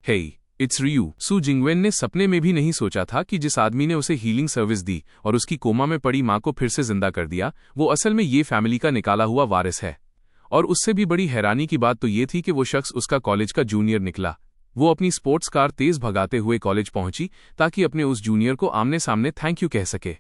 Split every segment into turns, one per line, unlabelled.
हे it's रियू। सू जिंगवेन ने सपने में भी नहीं सोचा था कि जिस आदमी ने उसे हीलिंग सर्विस दी और उसकी कोमा में पड़ी मां को फिर से जिंदा कर दिया, वो असल में ये फैमिली का निकाला हुआ वारिस है। और उससे भी बड़ी हैरानी की बात तो ये थी कि वो शख्स उसका कॉलेज का जूनियर निकला। वो अपनी स्पोर्ट्स कार तेज भगाते हुए कॉलेज पहुंची ताकि अपने उस जूनियर को आमने सामने थैंक यू कह सके।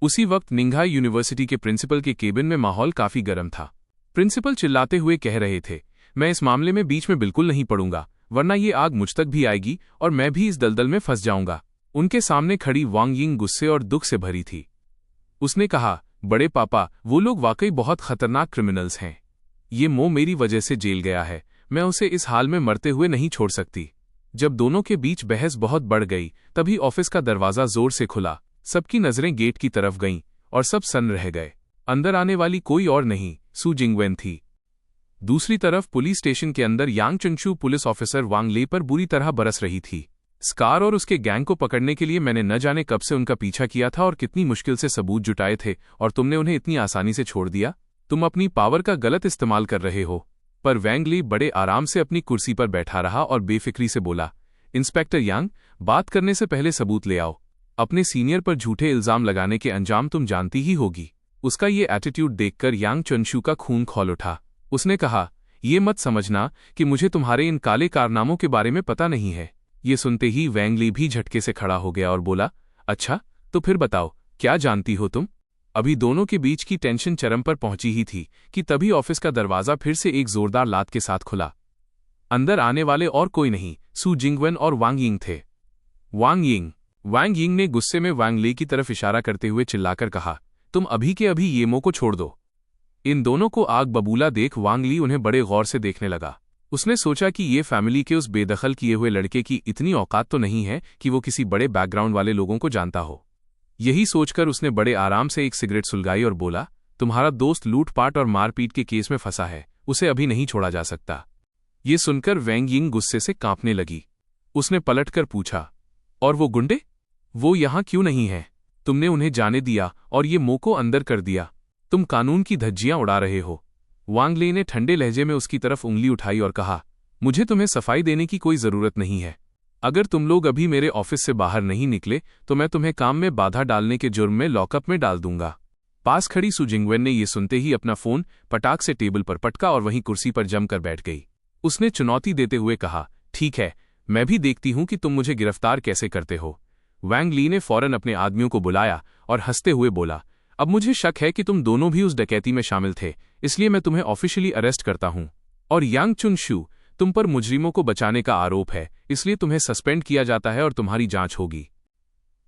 उसी वक्त निंघाई यूनिवर्सिटी के प्रिंसिपल के केबिन में माहौल काफी गर्म था। प्रिंसिपल चिल्लाते हुए कह रहे थे, मैं इस मामले में बीच में बिल्कुल नहीं पड़ूंगा, वरना ये आग मुझ तक भी आएगी और मैं भी इस दलदल में फंस जाऊंगा। उनके सामने खड़ी वांग यिंग गुस्से और दुख से भरी थी। उसने कहा, बड़े पापा, वो लोग वाकई बहुत खतरनाक क्रिमिनल्स हैं। ये मो मेरी वजह से जेल गया है, मैं उसे इस हाल में मरते हुए नहीं छोड़ सकती। जब दोनों के बीच बहस बहुत बढ़ गई, तभी ऑफिस का दरवाजा जोर से खुला। सबकी नजरें गेट की तरफ गईं और सब सन्न रह गए। अंदर आने वाली कोई और नहीं, सू जिंगवेन थी। दूसरी तरफ पुलिस स्टेशन के अंदर यांग चुनशु पुलिस ऑफिसर वांग ले पर बुरी तरह बरस रही थी। स्कार और उसके गैंग को पकड़ने के लिए मैंने न जाने कब से उनका पीछा किया था और कितनी मुश्किल से सबूत जुटाए थे, और तुमने उन्हें इतनी आसानी से छोड़ दिया। तुम अपनी पावर का गलत इस्तेमाल कर रहे हो। पर वैंग ली बड़े आराम से अपनी कुर्सी पर बैठा रहा और बेफिक्री से बोला, इंस्पेक्टर यांग, बात करने से पहले सबूत ले आओ। अपने सीनियर पर झूठे इल्जाम लगाने के अंजाम तुम जानती ही होगी। उसका ये एटीट्यूड देखकर यांग चुनशु का खून खौल उठा। उसने कहा, ये मत समझना कि मुझे तुम्हारे इन काले कारनामों के बारे में पता नहीं है। ये सुनते ही वैंग ली भी झटके से खड़ा हो गया और बोला, अच्छा तो फिर बताओ, क्या जानती हो तुम? अभी दोनों के बीच की टेंशन चरम पर पहुंची ही थी कि तभी ऑफिस का दरवाजा फिर से एक जोरदार लात के साथ खुला। अंदर आने वाले और कोई नहीं, सू जिंगवेन और वांग यिंग थे। वांग यिंग ने गुस्से में वांग ली की तरफ इशारा करते हुए चिल्लाकर कहा, तुम अभी के अभी ये मो को छोड़ दो। इन दोनों को आग बबूला देख वांग ली उन्हें बड़े गौर से देखने लगा। उसने सोचा कि ये फैमिली के उस बेदखल किए हुए लड़के की इतनी औकात तो नहीं है कि वो किसी बड़े बैकग्राउंड वाले लोगों को जानता हो। यही सोचकर उसने बड़े आराम से एक सिगरेट सुलगाई और बोला, तुम्हारा दोस्त लूटपाट और मारपीट के केस में फंसा है, उसे अभी नहीं छोड़ा जा सकता। ये सुनकर वैंग यिंग गुस्से से कांपने लगी। उसने पलटकर पूछा, और वो गुंडे, वो यहां क्यों नहीं है? तुमने उन्हें जाने दिया और ये मो को अंदर कर दिया। तुम कानून की धज्जियां उड़ा रहे हो। वांग ले ने ठंडे लहजे में उसकी तरफ उंगली उठाई और कहा, मुझे तुम्हें सफाई देने की कोई जरूरत नहीं है। अगर तुम लोग अभी मेरे ऑफिस से बाहर नहीं निकले तो मैं तुम्हें काम में बाधा डालने के जुर्म में लॉकअप में डाल दूंगा। पास खड़ी सू जिंगवेन ने ये सुनते ही अपना फोन पटाख से टेबल पर पटका और वहीं कुर्सी पर जमकर बैठ गई। उसने चुनौती देते हुए कहा, ठीक है, मैं भी देखती हूं कि तुम मुझे गिरफ्तार कैसे करते हो। वैंग ली ने फौरन अपने आदमियों को बुलाया और हंसते हुए बोला, अब मुझे शक है कि तुम दोनों भी उस डकैती में शामिल थे, इसलिए मैं तुम्हें ऑफिशियली अरेस्ट करता हूं। और यांग चुनशु, तुम पर मुजरिमों को बचाने का आरोप है, इसलिए तुम्हें सस्पेंड किया जाता है और तुम्हारी जांच होगी।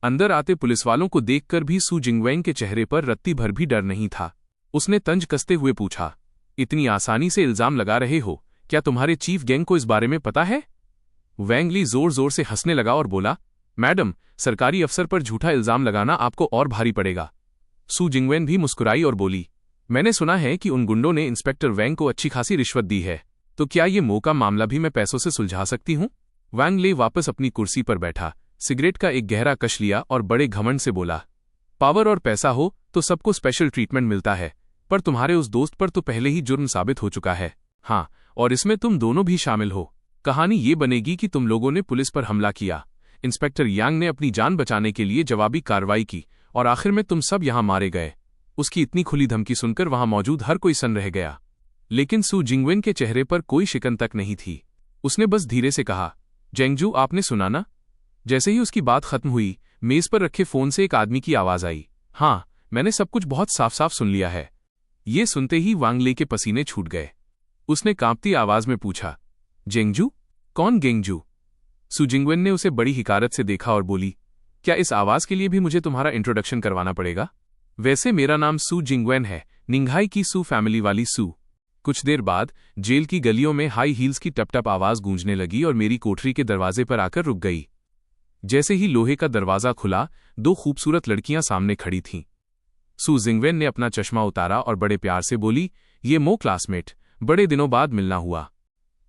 अंदर आते पुलिसवालों को देखकर भी सू जिंगवेन के चेहरे पर रत्ती भर भी डर नहीं था। उसने तंज कसते हुए पूछा, इतनी आसानी से इल्जाम लगा रहे हो, क्या तुम्हारे चीफ गैंग को इस बारे में पता है? वैंग ली जोर जोर से हंसने लगा और बोला, मैडम, सरकारी अफसर पर झूठा इल्जाम लगाना आपको और भारी पड़ेगा। सू जिंगवेन भी मुस्कुराई और बोली, मैंने सुना है कि उन गुंडों ने इंस्पेक्टर वैंग को अच्छी खासी रिश्वत दी है, तो क्या ये मो का मामला भी मैं पैसों से सुलझा सकती हूं? वैंग ले वापस अपनी कुर्सी पर बैठा, सिगरेट का एक गहरा कश लिया और बड़े घमंड से बोला, पावर और पैसा हो तो सबको स्पेशल ट्रीटमेंट मिलता है, पर तुम्हारे उस दोस्त पर तो पहले ही जुर्म साबित हो चुका है। हाँ, और इसमें तुम दोनों भी शामिल हो। कहानी ये बनेगी कि तुम लोगों ने पुलिस पर हमला किया, इंस्पेक्टर यांग ने अपनी जान बचाने के लिए जवाबी कार्रवाई की और आखिर में तुम सब यहां मारे गए। उसकी इतनी खुली धमकी सुनकर वहां मौजूद हर कोई सन्न रह गया, लेकिन सू जिंगवेन के चेहरे पर कोई शिकन तक नहीं थी। उसने बस धीरे से कहा, जेंगजू, आपने सुना ना? जैसे ही उसकी बात खत्म हुई, मेज पर रखे फोन से एक आदमी की आवाज आई, हाँ, मैंने सब कुछ बहुत साफ साफ सुन लिया है। ये सुनते ही वांग ले के पसीने छूट गए। उसने कांपती आवाज में पूछा, जेंगजू? कौन गेंगजू? सू जिंगवेन ने उसे बड़ी हिकारत से देखा और बोली, क्या इस आवाज के लिए भी मुझे तुम्हारा इंट्रोडक्शन करवाना पड़ेगा? वैसे मेरा नाम सू जिंगवेन है, निंघाई की सू फैमिली वाली सू। कुछ देर बाद जेल की गलियों में हाई हील्स की टप-टप आवाज गूंजने लगी और मेरी कोठरी के दरवाजे पर आकर रुक गई। जैसे ही लोहे का दरवाजा खुला, दो खूबसूरत लड़कियां सामने खड़ी थीं। सू जिंगवेन ने अपना चश्मा उतारा और बड़े प्यार से बोली, ये मो क्लासमेट, बड़े दिनों बाद मिलना हुआ।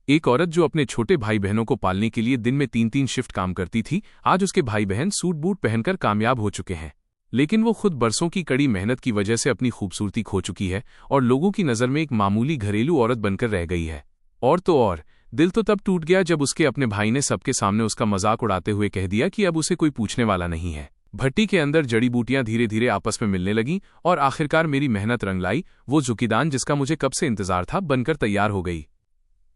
एक औरत जो अपने छोटे भाई बहनों को पालने के लिए दिन में 3-3 शिफ्ट काम करती थी, आज उसके भाई बहन सूट बूट पहनकर कामयाब हो चुके हैं, लेकिन वो खुद बरसों की कड़ी मेहनत की वजह से अपनी खूबसूरती खो चुकी है और लोगों की नज़र में एक मामूली घरेलू औरत बनकर रह गई है। और तो और दिल तो तब टूट गया जब उसके अपने भाई ने सबके सामने उसका मजाक उड़ाते हुए कह दिया कि अब उसे कोई पूछने वाला नहीं है। भट्टी के अंदर जड़ी बूटियां धीरे धीरे आपस में मिलने लगीं और आखिरकार मेरी मेहनत रंग लाई। वो जुकीदान जिसका मुझे कब से इंतजार था बनकर तैयार हो गई।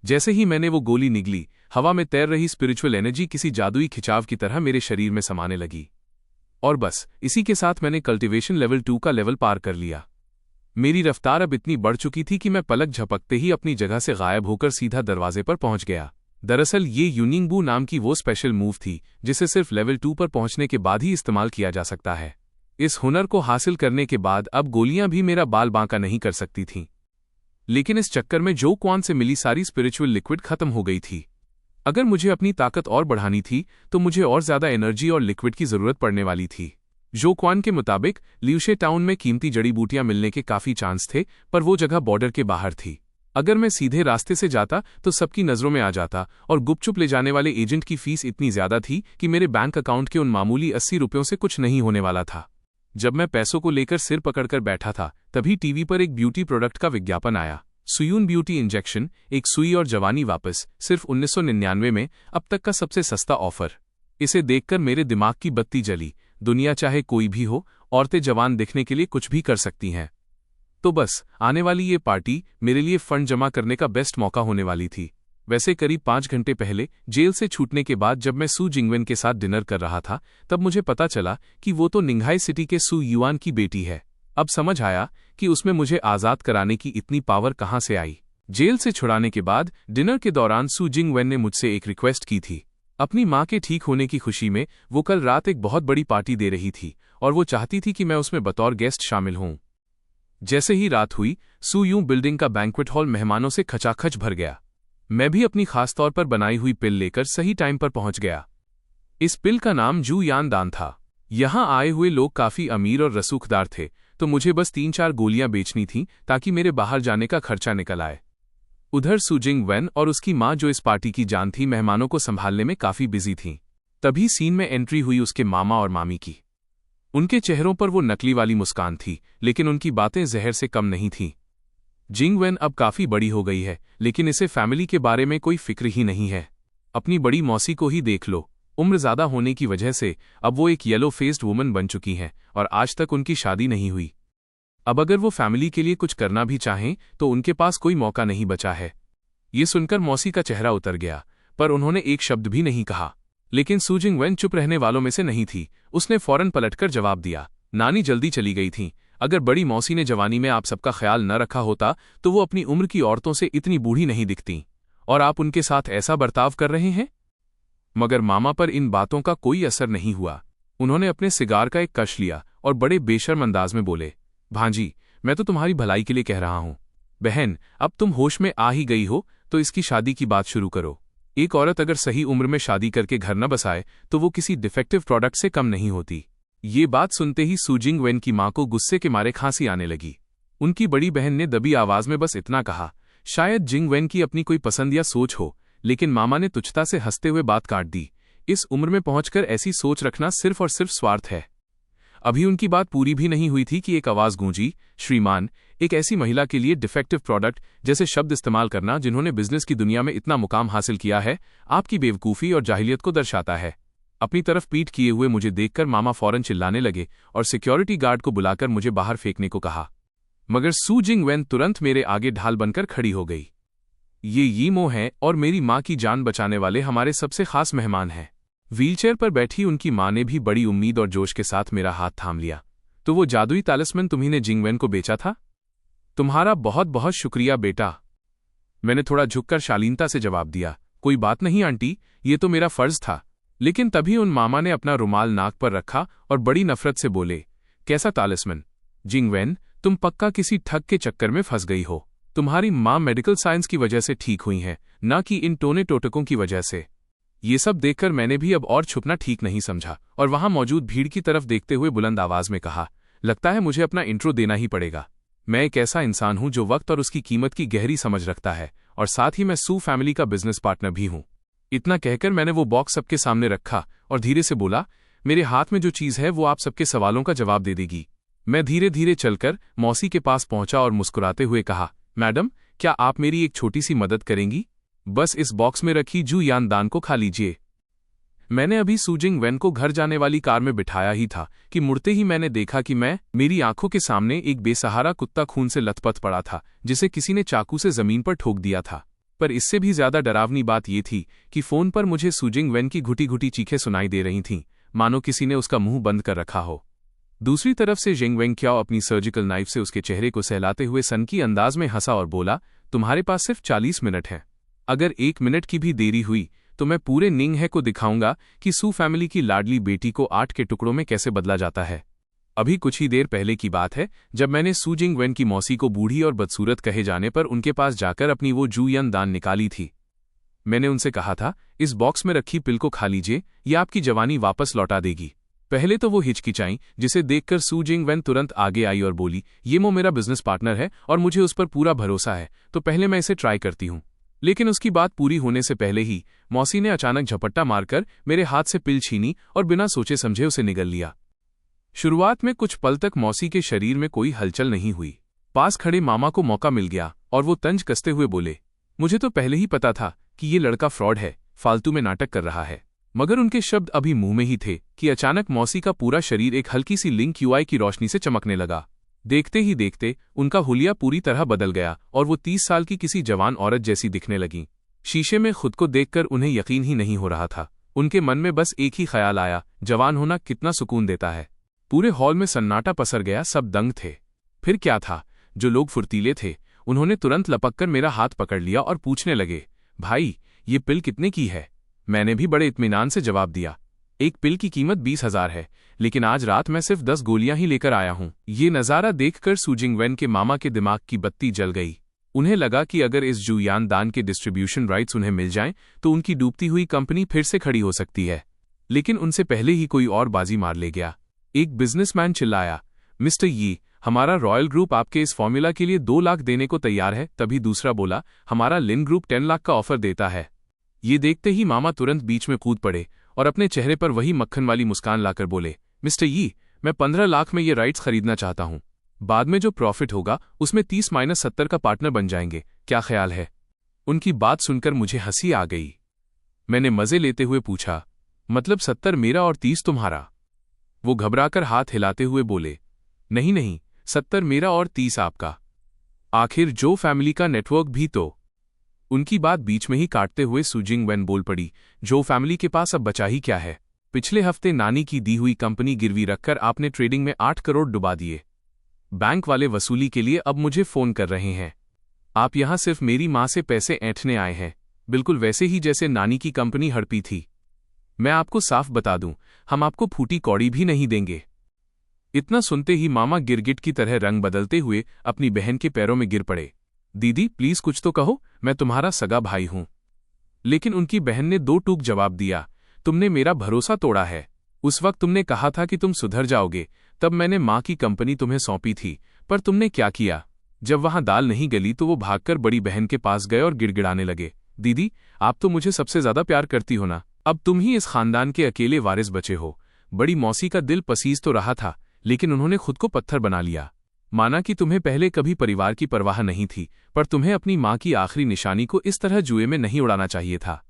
जैसे ही मैंने वो गोली निगली, हवा में तैर रही स्पिरिचुअल एनर्जी किसी जादुई खिंचाव की तरह मेरे शरीर में समाने लगी। और बस इसी के साथ मैंने कल्टीवेशन लेवल 2 का लेवल पार कर लिया। मेरी रफ्तार अब इतनी बढ़ चुकी थी कि मैं पलक झपकते ही अपनी जगह से गायब होकर सीधा दरवाजे पर पहुंच गया। दरअसल ये यूनिंगबू नाम की वो स्पेशल मूव थी जिसे सिर्फ लेवल 2 पर पहुंचने के बाद ही इस्तेमाल किया जा सकता है। इस हुनर को हासिल करने के बाद अब गोलियां भी मेरा बाल बांका नहीं कर सकती थीं। लेकिन इस चक्कर में जो क्वान से मिली सारी स्पिरिचुअल लिक्विड खत्म हो गई थी। अगर मुझे अपनी ताकत और बढ़ानी थी तो मुझे और ज्यादा एनर्जी और लिक्विड की जरूरत पड़ने वाली थी। जो क्वान के मुताबिक ल्यूशे टाउन में कीमती जड़ी बूटियां मिलने के काफी चांस थे, पर वो जगह बॉर्डर के बाहर थी। अगर मैं सीधे रास्ते से जाता तो सबकी नजरों में आ जाता, और गुपचुप ले जाने वाले एजेंट की फीस इतनी ज्यादा थी कि मेरे बैंक अकाउंट के उन मामूली 80 रुपयों से कुछ नहीं होने वाला था। जब मैं पैसों को लेकर सिर पकड़कर बैठा था, तभी टीवी पर एक ब्यूटी प्रोडक्ट का विज्ञापन आया। सुयून ब्यूटी इंजेक्शन, एक सुई और जवानी वापस, सिर्फ 1999 में, अब तक का सबसे सस्ता ऑफर। इसे देखकर मेरे दिमाग की बत्ती जली। दुनिया चाहे कोई भी हो, औरतें जवान दिखने के लिए कुछ भी कर सकती हैं। तो बस आने वाली ये पार्टी मेरे लिए फंड जमा करने का बेस्ट मौका होने वाली थी। वैसे करीब 5 घंटे पहले जेल से छूटने के बाद जब मैं सू जिंगवेन के साथ डिनर कर रहा था, तब मुझे पता चला कि वो तो निंघाई सिटी के सू युआन की बेटी है। अब समझ आया कि उसमें मुझे आजाद कराने की इतनी पावर कहाँ से आई। जेल से छुड़ाने के बाद डिनर के दौरान सू जिंगवेन ने मुझसे एक रिक्वेस्ट की थी। अपनी माँ के ठीक होने की खुशी में वो कल रात एक बहुत बड़ी पार्टी दे रही थी और वो चाहती थी कि मैं उसमें बतौर गेस्ट शामिल हूं। जैसे ही रात हुई, सू यूं बिल्डिंग का बैंक्वेट हॉल मेहमानों से खचाखच भर गया। मैं भी अपनी खास तौर पर बनाई हुई पिल लेकर सही टाइम पर पहुंच गया। इस पिल का नाम जू यान दान था। यहां आए हुए लोग काफी अमीर और रसूखदार थे, तो मुझे बस 3-4 गोलियां बेचनी थीं ताकि मेरे बाहर जाने का खर्चा निकल आए। उधर सू जिंगवेन और उसकी माँ, जो इस पार्टी की जान थी, मेहमानों को संभालने में काफी बिजी थीं। तभी सीन में एंट्री हुई उसके मामा और मामी की। उनके चेहरों पर वो नकली वाली मुस्कान थी, लेकिन उनकी बातें जहर से कम नहीं थीं। जिंगवेन अब काफी बड़ी हो गई है, लेकिन इसे फैमिली के बारे में कोई फिक्र ही नहीं है। अपनी बड़ी मौसी को ही देख लो। उम्र ज्यादा होने की वजह से अब वो एक येलो फेस्ड वुमन बन चुकी हैं और आज तक उनकी शादी नहीं हुई। अब अगर वो फैमिली के लिए कुछ करना भी चाहें तो उनके पास कोई मौका नहीं बचा है। ये सुनकर मौसी का चेहरा उतर गया, पर उन्होंने एक शब्द भी नहीं कहा। लेकिन सू जिंगवेन चुप रहने वालों में से नहीं थी। उसने फौरन पलटकर जवाब दिया, नानी जल्दी चली गई थीं। अगर बड़ी मौसी ने जवानी में आप सबका ख्याल न रखा होता तो वो अपनी उम्र की औरतों से इतनी बूढ़ी नहीं दिखती, और आप उनके साथ ऐसा बर्ताव कर रहे हैं। मगर मामा पर इन बातों का कोई असर नहीं हुआ। उन्होंने अपने सिगार का एक कश लिया और बड़े बेशर्म अंदाज में बोले, भांजी, मैं तो तुम्हारी भलाई के लिए कह रहा हूं। बहन, अब तुम होश में आ ही गई हो तो इसकी शादी की बात शुरू करो। एक औरत अगर सही उम्र में शादी करके घर न बसाए तो वो किसी डिफेक्टिव प्रोडक्ट से कम नहीं होती। ये बात सुनते ही सू जिंगवेन की मां को गुस्से के मारे खांसी आने लगी। उनकी बड़ी बहन ने दबी आवाज में बस इतना कहा, शायद जिंगवेन की अपनी कोई पसंद या सोच हो, लेकिन मामा ने तुच्छता से हंसते हुए बात काट दी। इस उम्र में पहुंचकर ऐसी सोच रखना सिर्फ और सिर्फ स्वार्थ है। अभी उनकी बात पूरी भी नहीं हुई थी कि एक आवाज गूंजी, श्रीमान, एक ऐसी महिला के लिए डिफेक्टिव प्रोडक्ट जैसे शब्द इस्तेमाल करना जिन्होंने बिजनेस की दुनिया में इतना मुकाम हासिल किया है, आपकी बेवकूफ़ी और जाहिलियत को दर्शाता है। अपनी तरफ पीठ किए हुए मुझे देखकर मामा फौरन चिल्लाने लगे और सिक्योरिटी गार्ड को बुलाकर मुझे बाहर फेंकने को कहा। मगर सू जिंगवेन तुरंत मेरे आगे ढाल बनकर खड़ी हो गई। ये यीमो है और मेरी माँ की जान बचाने वाले हमारे सबसे खास मेहमान हैं। व्हीलचेयर पर बैठी उनकी माँ ने भी बड़ी उम्मीद और जोश के साथ मेरा हाथ थाम लिया। तो वो जादुई तालिस्मन तुम्ही ने जिंगवेन को बेचा था? तुम्हारा बहुत बहुत शुक्रिया बेटा। मैंने थोड़ा झुककर शालीनता से जवाब दिया, कोई बात नहीं आंटी, ये तो मेरा फर्ज था। लेकिन तभी उन मामा ने अपना रुमाल नाक पर रखा और बड़ी नफरत से बोले, कैसा तालिस्मन? जिंगवेन, तुम पक्का किसी ठग के चक्कर में फंस गई हो। तुम्हारी माँ मेडिकल साइंस की वजह से ठीक हुई हैं, न कि इन टोने टोटकों की वजह से। ये सब देखकर मैंने भी अब और छुपना ठीक नहीं समझा और वहां मौजूद भीड़ की तरफ देखते हुए बुलंद आवाज में कहा, लगता है मुझे अपना इंट्रो देना ही पड़ेगा। मैं एक ऐसा इंसान हूं जो वक्त और उसकी कीमत की गहरी समझ रखता है, और साथ ही मैं सू फैमिली का बिजनेस पार्टनर भी हूं। इतना कहकर मैंने वो बॉक्स सबके सामने रखा और धीरे से बोला, मेरे हाथ में जो चीज है वो आप सबके सवालों का जवाब दे देगी। मैं धीरे धीरे चलकर मौसी के पास पहुंचा और मुस्कुराते हुए कहा, मैडम, क्या आप मेरी एक छोटी सी मदद करेंगी? बस इस बॉक्स में रखी जू यान दान को खा लीजिए। मैंने अभी सूजिंग वेन को घर जाने वाली कार में बिठाया ही था कि मुड़ते ही मैंने देखा कि मेरी आंखों के सामने एक बेसहारा कुत्ता खून से लथपथ पड़ा था, जिसे किसी ने चाकू से जमीन पर ठोक दिया था। पर इससे भी ज्यादा डरावनी बात यह थी कि फोन पर मुझे सूजिंग वेन की घुटी घुटी चीखें सुनाई दे रही थीं, मानो किसी ने उसका मुंह बंद कर रखा हो। दूसरी तरफ से जिंग वेंग्क्याओ अपनी सर्जिकल नाइफ से उसके चेहरे को सहलाते हुए सनकी अंदाज में हंसा और बोला, तुम्हारे पास सिर्फ 40 मिनट हैं। अगर 1 मिनट की भी देरी हुई तो मैं पूरे निंगहे को दिखाऊंगा कि सू फैमिली की लाडली बेटी को 8 के टुकड़ों में कैसे बदला जाता है। अभी कुछ ही देर पहले की बात है जब मैंने सू जिंग वेन की मौसी को बूढ़ी और बदसूरत कहे जाने पर उनके पास जाकर अपनी वो जू यान दान निकाली थी। मैंने उनसे कहा था, इस बॉक्स में रखी पिल को खा लीजिए, यह आपकी जवानी वापस लौटा देगी। पहले तो वो हिचकिचाई, जिसे देखकर सू जिंग वेन तुरंत आगे आई और बोली, ये मेरा बिजनेस पार्टनर है और मुझे उस पर पूरा भरोसा है, तो पहले मैं इसे ट्राई करती हूँ। लेकिन उसकी बात पूरी होने से पहले ही मौसी ने अचानक झपट्टा मारकर मेरे हाथ से पिल छीनी और बिना सोचे समझे उसे निगल लिया। शुरुआत में कुछ पल तक मौसी के शरीर में कोई हलचल नहीं हुई। पास खड़े मामा को मौका मिल गया और वो तंज कसते हुए बोले, मुझे तो पहले ही पता था कि ये लड़का फ्रॉड है, फालतू में नाटक कर रहा है। मगर उनके शब्द अभी मुंह में ही थे कि अचानक मौसी का पूरा शरीर एक हल्की सी लिंक यूआई की रोशनी से चमकने लगा। देखते ही देखते उनका हुलिया पूरी तरह बदल गया और वो 30 साल की किसी जवान औरत जैसी दिखने लगी। शीशे में खुद को देखकर उन्हें यकीन ही नहीं हो रहा था। उनके मन में बस एक ही ख्याल आया, जवान होना कितना सुकून देता है। पूरे हॉल में सन्नाटा पसर गया, सब दंग थे। फिर क्या था, जो लोग फुर्तीले थे उन्होंने तुरंत लपककर मेरा हाथ पकड़ लिया और पूछने लगे, भाई ये पिल कितने की है? मैंने भी बड़े इत्मीनान से जवाब दिया, एक पिल की कीमत 20,000 है, लेकिन आज रात मैं सिर्फ 10 गोलियां ही लेकर आया हूं। ये नज़ारा देखकर सूजिंग वेन के मामा के दिमाग की बत्ती जल गई। उन्हें लगा कि अगर इस जू यान दान के डिस्ट्रीब्यूशन राइट्स उन्हें मिल जाएं तो उनकी डूबती हुई कंपनी फिर से खड़ी हो सकती है। लेकिन उनसे पहले ही कोई और बाजी मार ले गया। एक बिजनेसमैन चिल्लाया, मिस्टर यी, हमारा रॉयल ग्रुप आपके इस फॉर्मूला के लिए 2 लाख देने को तैयार है। तभी दूसरा बोला, हमारा लिन ग्रुप 10 लाख का ऑफर देता है। ये देखते ही मामा तुरंत बीच में कूद पड़े और अपने चेहरे पर वही मक्खन वाली मुस्कान लाकर बोले, मिस्टर यी, मैं 15 लाख में ये राइट्स खरीदना चाहता हूं। बाद में जो प्रॉफिट होगा उसमें 30-70 का पार्टनर बन जाएंगे, क्या ख्याल है? उनकी बात सुनकर मुझे हंसी आ गई। मैंने मजे लेते हुए पूछा, मतलब 70 मेरा और 30 तुम्हारा? वो घबराकर हाथ हिलाते हुए बोले, नहीं नहीं, 70 मेरा और 30 आपका। आखिर जो फैमिली का नेटवर्क भी तो। उनकी बात बीच में ही काटते हुए सूजिंग वेन बोल पड़ी, जो फैमिली के पास अब बचा ही क्या है? पिछले हफ्ते नानी की दी हुई कंपनी गिरवी रखकर आपने ट्रेडिंग में 8 करोड़ डुबा दिए। बैंक वाले वसूली के लिए अब मुझे फोन कर रहे हैं। आप यहां सिर्फ मेरी मां से पैसे ऐंठने आए हैं, बिल्कुल वैसे ही जैसे नानी की कंपनी हड़पी थी। मैं आपको साफ बता दूं, हम आपको फूटी कौड़ी भी नहीं देंगे। इतना सुनते ही मामा गिरगिट की तरह रंग बदलते हुए अपनी बहन के पैरों में गिर पड़े। दीदी प्लीज कुछ तो कहो, मैं तुम्हारा सगा भाई हूं। लेकिन उनकी बहन ने 2 टूक जवाब दिया, तुमने मेरा भरोसा तोड़ा है। उस वक्त तुमने कहा था कि तुम सुधर जाओगे, तब मैंने मां की कंपनी तुम्हें सौंपी थी। पर तुमने क्या किया? जब वहां दाल नहीं गली तो वो भागकर बड़ी बहन के पास गए और गिड़गिड़ाने लगे, दीदी आप तो मुझे सबसे ज्यादा प्यार करती हो ना, अब तुम ही इस खानदान के अकेले वारिस बचे हो। बड़ी मौसी का दिल पसीज तो रहा था, लेकिन उन्होंने खुद को पत्थर बना लिया। माना कि तुम्हें पहले कभी परिवार की परवाह नहीं थी, पर तुम्हें अपनी मां की आखिरी निशानी को इस तरह जुए में नहीं उड़ाना चाहिए था।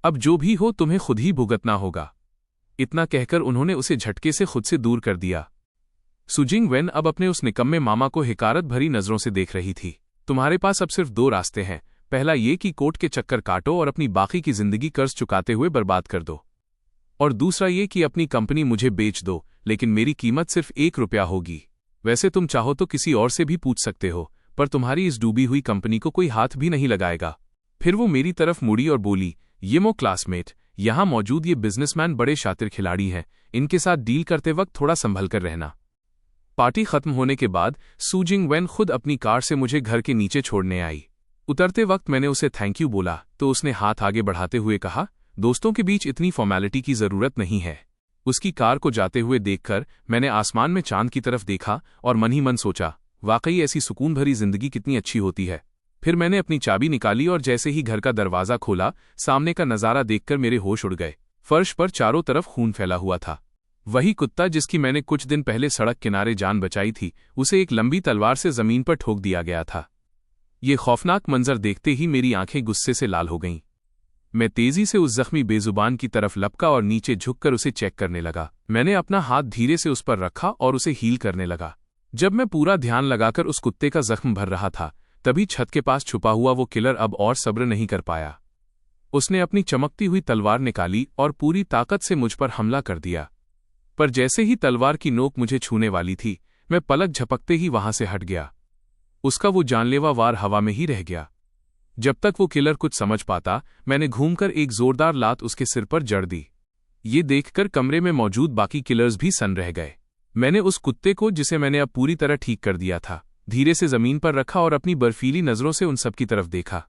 अब जो भी हो तुम्हें खुद ही भुगतना होगा। इतना कहकर उन्होंने उसे झटके से खुद से दूर कर दिया। सूजिंग वेन अब अपने उस निकम्मे मामा को हिकारत भरी नजरों से देख रही थी। तुम्हारे पास अब सिर्फ 2 रास्ते हैं, पहला ये कि कोर्ट के चक्कर काटो और अपनी बाकी की जिंदगी कर्ज चुकाते हुए बर्बाद कर दो, और दूसरा ये कि अपनी कंपनी मुझे बेच दो, लेकिन मेरी कीमत सिर्फ 1 रुपया होगी। वैसे तुम चाहो तो किसी और से भी पूछ सकते हो, पर तुम्हारी इस डूबी हुई कंपनी को कोई हाथ भी नहीं लगाएगा। फिर वो मेरी तरफ मुड़ी और बोली, ये मो क्लासमेट, यहां मौजूद ये बिजनेसमैन बड़े शातिर खिलाड़ी हैं, इनके साथ डील करते वक्त थोड़ा संभल कर रहना। पार्टी खत्म होने के बाद सूजिंग वेन खुद अपनी कार से मुझे घर के नीचे छोड़ने आई। उतरते वक्त मैंने उसे थैंक यू बोला तो उसने हाथ आगे बढ़ाते हुए कहा, दोस्तों के बीच इतनी फॉर्मेलिटी की जरूरत नहीं है। उसकी कार को जाते हुए देखकर मैंने आसमान में चांद की तरफ देखा और मन ही मन सोचा, वाकई ऐसी सुकून भरी जिंदगी कितनी अच्छी होती है। फिर मैंने अपनी चाबी निकाली और जैसे ही घर का दरवाजा खोला, सामने का नजारा देखकर मेरे होश उड़ गए। फर्श पर चारों तरफ खून फैला हुआ था। वही कुत्ता जिसकी मैंने कुछ दिन पहले सड़क किनारे जान बचाई थी, उसे एक लंबी तलवार से जमीन पर ठोक दिया गया था। ये खौफनाक मंजर देखते ही मेरी आंखें गुस्से से लाल हो गईं। मैं तेजी से उस जख्मी बेजुबान की तरफ लपका और नीचे झुककर उसे चेक करने लगा। मैंने अपना हाथ धीरे से उस पर रखा और उसे हील करने लगा। जब मैं पूरा ध्यान लगाकर उस कुत्ते का जख्म भर रहा था, तभी छत के पास छुपा हुआ वो किलर अब और सब्र नहीं कर पाया। उसने अपनी चमकती हुई तलवार निकाली और पूरी ताकत से मुझ पर हमला कर दिया। पर जैसे ही तलवार की नोक मुझे छूने वाली थी, मैं पलक झपकते ही वहां से हट गया। उसका वो जानलेवा वार हवा में ही रह गया। जब तक वो किलर कुछ समझ पाता, मैंने घूमकर एक जोरदार लात उसके सिर पर जड़ दी। ये देखकर कमरे में मौजूद बाकी किलर्स भी सन्न रह गए। मैंने उस कुत्ते को, जिसे मैंने अब पूरी तरह ठीक कर दिया था, धीरे से जमीन पर रखा और अपनी बर्फीली नजरों से उन सब की तरफ देखा।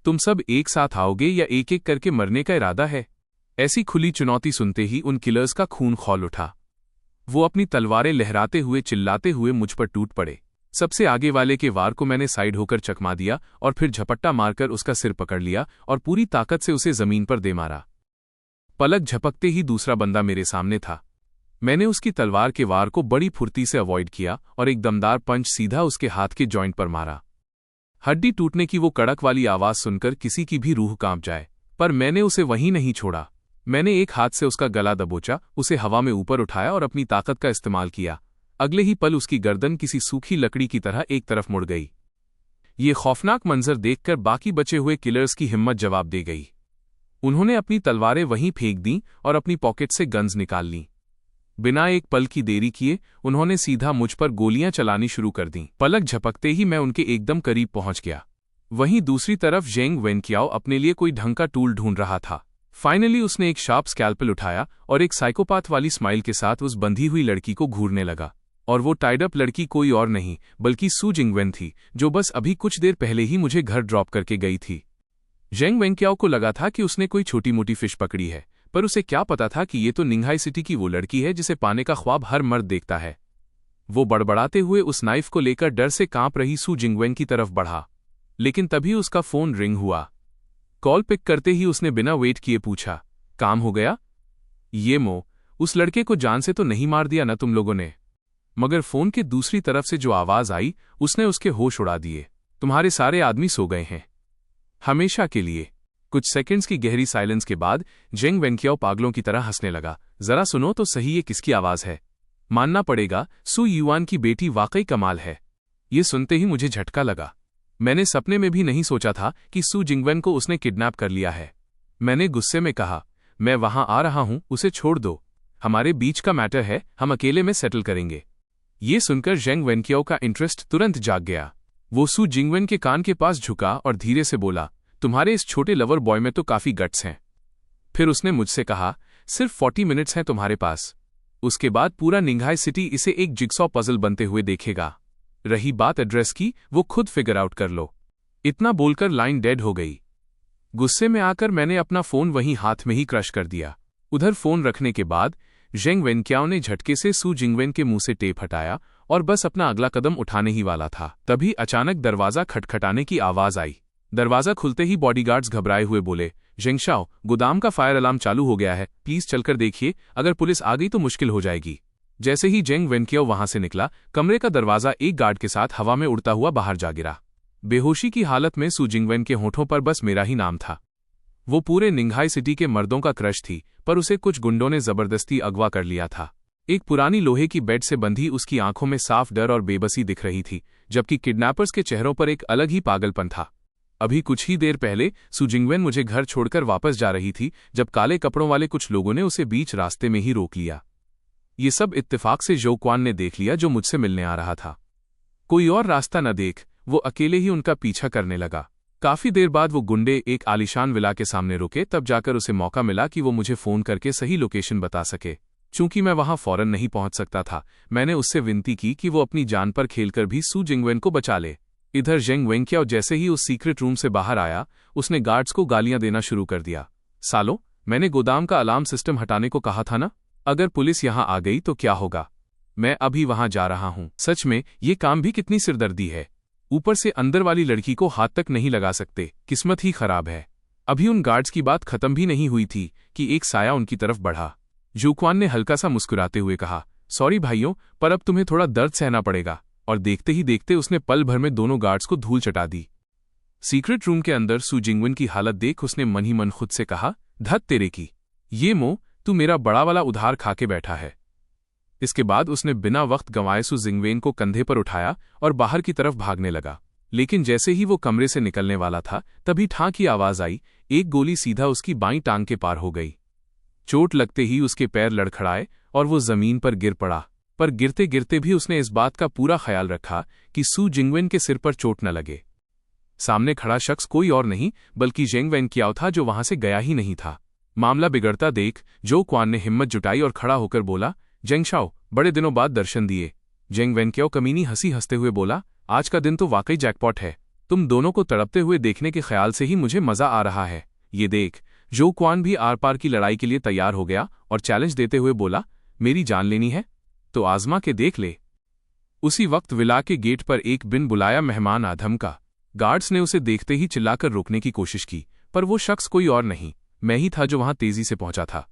तुम सब एक साथ आओगे या एक एक करके मरने का इरादा है? ऐसी खुली चुनौती सुनते ही उन किलर्स का खून खौल उठा। वो अपनी तलवारें लहराते हुए चिल्लाते हुए मुझ पर टूट पड़े। सबसे आगे वाले के वार को मैंने साइड होकर चकमा दिया और फिर झपट्टा मारकर उसका सिर पकड़ लिया और पूरी ताकत से उसे जमीन पर दे मारा। पलक झपकते ही दूसरा बंदा मेरे सामने था। मैंने उसकी तलवार के वार को बड़ी फुर्ती से अवॉइड किया और एक दमदार पंच सीधा उसके हाथ के जॉइंट पर मारा। हड्डी टूटने की वो कड़क वाली आवाज सुनकर किसी की भी रूह कांप जाए, पर मैंने उसे वहीं नहीं छोड़ा। मैंने एक हाथ से उसका गला दबोचा, उसे हवा में ऊपर उठाया और अपनी ताकत का इस्तेमाल किया। अगले ही पल उसकी गर्दन किसी सूखी लकड़ी की तरह एक तरफ मुड़ गई। ये खौफनाक मंजर देखकर बाकी बचे हुए किलर्स की हिम्मत जवाब दे गई। उन्होंने अपनी तलवारें वहीं फेंक दीं और अपनी पॉकेट से गन्स निकाल लीं। बिना एक पल की देरी किए उन्होंने सीधा मुझ पर गोलियां चलानी शुरू कर दीं। पलक झपकते ही मैं उनके एकदम करीब पहुंच गया। वहीं दूसरी तरफ जेंग वेनक्याओ अपने लिए कोई ढंग का टूल ढूंढ रहा था। फाइनली उसने एक शार्प स्कैल्पेल उठाया और एक साइकोपाथ वाली स्माइल के साथ उस बंधी हुई लड़की को घूरने लगा। और वो टाइड अप लड़की कोई और नहीं बल्कि सू जिंगवेन थी, जो बस अभी कुछ देर पहले ही मुझे घर ड्रॉप करके गई थी। जेंग वेनक्याओ को लगा था कि उसने कोई छोटी मोटी फिश पकड़ी है, पर उसे क्या पता था कि ये तो निंघाई सिटी की वो लड़की है जिसे पाने का ख्वाब हर मर्द देखता है। वो बड़बड़ाते हुए उस नाइफ को लेकर डर से कांप रही सू जिंगवेन की तरफ बढ़ा, लेकिन तभी उसका फोन रिंग हुआ। कॉल पिक करते ही उसने बिना वेट किए पूछा, काम हो गया? ये उस लड़के को जान से तो नहीं मार दिया ना तुम लोगों ने? मगर फोन के दूसरी तरफ से जो आवाज आई उसने उसके होश उड़ा दिए। तुम्हारे सारे आदमी सो गए हैं, हमेशा के लिए। कुछ सेकंड्स की गहरी साइलेंस के बाद जेंग वेनक्याओ पागलों की तरह हंसने लगा। जरा सुनो तो सही, ये किसकी आवाज है? मानना पड़ेगा, सू युआन की बेटी वाकई कमाल है। ये सुनते ही मुझे झटका लगा। मैंने सपने में भी नहीं सोचा था कि सू जिंगवेन को उसने किडनैप कर लिया है। मैंने गुस्से में कहा, मैं वहां आ रहा हूं, उसे छोड़ दो। हमारे बीच का मैटर है, हम अकेले में सेटल करेंगे। ये सुनकर जेंग वेनक्याओ का इंटरेस्ट तुरंत जाग गया। वो सू जिंगवेन के कान के पास झुका और धीरे से बोला, तुम्हारे इस छोटे लवर बॉय में तो काफी गट्स हैं। फिर उसने मुझसे कहा, सिर्फ 40 मिनट्स हैं तुम्हारे पास। उसके बाद पूरा निंघाई सिटी इसे एक जिगसॉ पजल बनते हुए देखेगा। रही बात एड्रेस की, वो खुद फिगर आउट कर लो। इतना बोलकर लाइन डेड हो गई। गुस्से में आकर मैंने अपना फोन वहीं हाथ में ही क्रश कर दिया। उधर फोन रखने के बाद जेंग वेनक्याओ ने झटके से सू जिंगवेन के मुंह से टेप हटाया और बस अपना अगला कदम उठाने ही वाला था। तभी अचानक दरवाजा खटखटाने की आवाज आई। दरवाजा खुलते ही बॉडीगार्ड्स घबराए हुए बोले, जेंगशाओ, गोदाम का फायर अलार्म चालू हो गया है, प्लीज चलकर देखिए, अगर पुलिस आ गई तो मुश्किल हो जाएगी। जैसे ही जेंग वेनक्याओ वहां से निकला, कमरे का दरवाजा एक गार्ड के साथ हवा में उड़ता हुआ बाहर जा गिरा। बेहोशी की हालत में सू जिंगवेन के होठों पर बस मेरा ही नाम था। वो पूरे निंघाई सिटी के मर्दों का क्रश थी, पर उसे कुछ गुंडों ने जबरदस्ती अगवा कर लिया था। एक पुरानी लोहे की बेड से बंधी उसकी आंखों में साफ डर और बेबसी दिख रही थी, जबकि किडनैपर्स के चेहरों पर एक अलग ही पागलपन था। अभी कुछ ही देर पहले सू जिंगवेन मुझे घर छोड़कर वापस जा रही थी, जब काले कपड़ों वाले कुछ लोगों ने उसे बीच रास्ते में ही रोक लिया। ये सब इत्तेफाक से जो क्वान ने देख लिया, जो मुझसे मिलने आ रहा था। कोई और रास्ता न देख वो अकेले ही उनका पीछा करने लगा। काफी देर बाद वो गुंडे एक आलीशान विला के सामने रुके, तब जाकर उसे मौका मिला कि वो मुझे फोन करके सही लोकेशन बता सके। चूंकि मैं वहां फौरन नहीं पहुंच सकता था, मैंने उससे विनती की कि वो अपनी जान पर खेलकर भी सू जिंगवेन को बचा ले। इधर जेंग वेनक्याओ जैसे ही उस सीक्रेट रूम से बाहर आया, उसने गार्ड्स को गालियां देना शुरू कर दिया। सालो, मैंने गोदाम का अलार्म सिस्टम हटाने को कहा था ना? अगर पुलिस यहां आ गई तो क्या होगा? मैं अभी वहां जा रहा हूं। सच में ये काम भी कितनी सिरदर्दी है। ऊपर से अंदर वाली लड़की को हाथ तक नहीं लगा सकते, किस्मत ही खराब है। अभी उन गार्ड्स की बात खत्म भी नहीं हुई थी कि एक साया उनकी तरफ बढ़ा। जूक्वान ने हल्का सा मुस्कुराते हुए कहा, सॉरी भाइयों, पर अब तुम्हें थोड़ा दर्द सहना पड़ेगा। और देखते ही देखते उसने पल भर में दोनों गार्ड्स को धूल चटा दी। सीक्रेट रूम के अंदर सू जिंगविन की हालत देख उसने मन ही मन खुद से कहा, धत तेरे की, ये मो, तू मेरा बड़ा वाला उधार खाके बैठा है। इसके बाद उसने बिना वक्त गंवाए सू जिंगवेन को कंधे पर उठाया और बाहर की तरफ भागने लगा। लेकिन जैसे ही वो कमरे से निकलने वाला था तभी ठां की आवाज आई, एक गोली सीधा उसकी बाईं टांग के पार हो गई। चोट लगते ही उसके पैर लड़खड़ाए और वो जमीन पर गिर पड़ा, पर गिरते गिरते भी उसने इस बात का पूरा ख्याल रखा कि सू जिंगवेन के सिर पर चोट न लगे। सामने खड़ा शख्स कोई और नहीं बल्कि जेंग वेनक्याओ था, जो वहां से गया ही नहीं था। मामला बिगड़ता देख जो क्वान ने हिम्मत जुटाई और खड़ा होकर बोला, जेंगशाओ, बड़े दिनों बाद दर्शन दिए। जेंग वेनक्याओ कमीनी हंसी हंसते हुए बोला, आज का दिन तो वाकई जैकपॉट है। तुम दोनों को तड़पते हुए देखने के ख्याल से ही मुझे मजा आ रहा है। ये देख। जो क्वान भी आर पार की लड़ाई के लिए तैयार हो गया और चैलेंज देते हुए बोला, मेरी जान लेनी है तो आजमा के देख ले। उसी वक्त विला के गेट पर एक बिन बुलाया मेहमान आ धमका। गार्ड्स ने उसे देखते ही चिल्लाकर रोकने की कोशिश की, पर वो शख्स कोई और नहीं, मैं ही था जो वहां तेजी से पहुंचा था।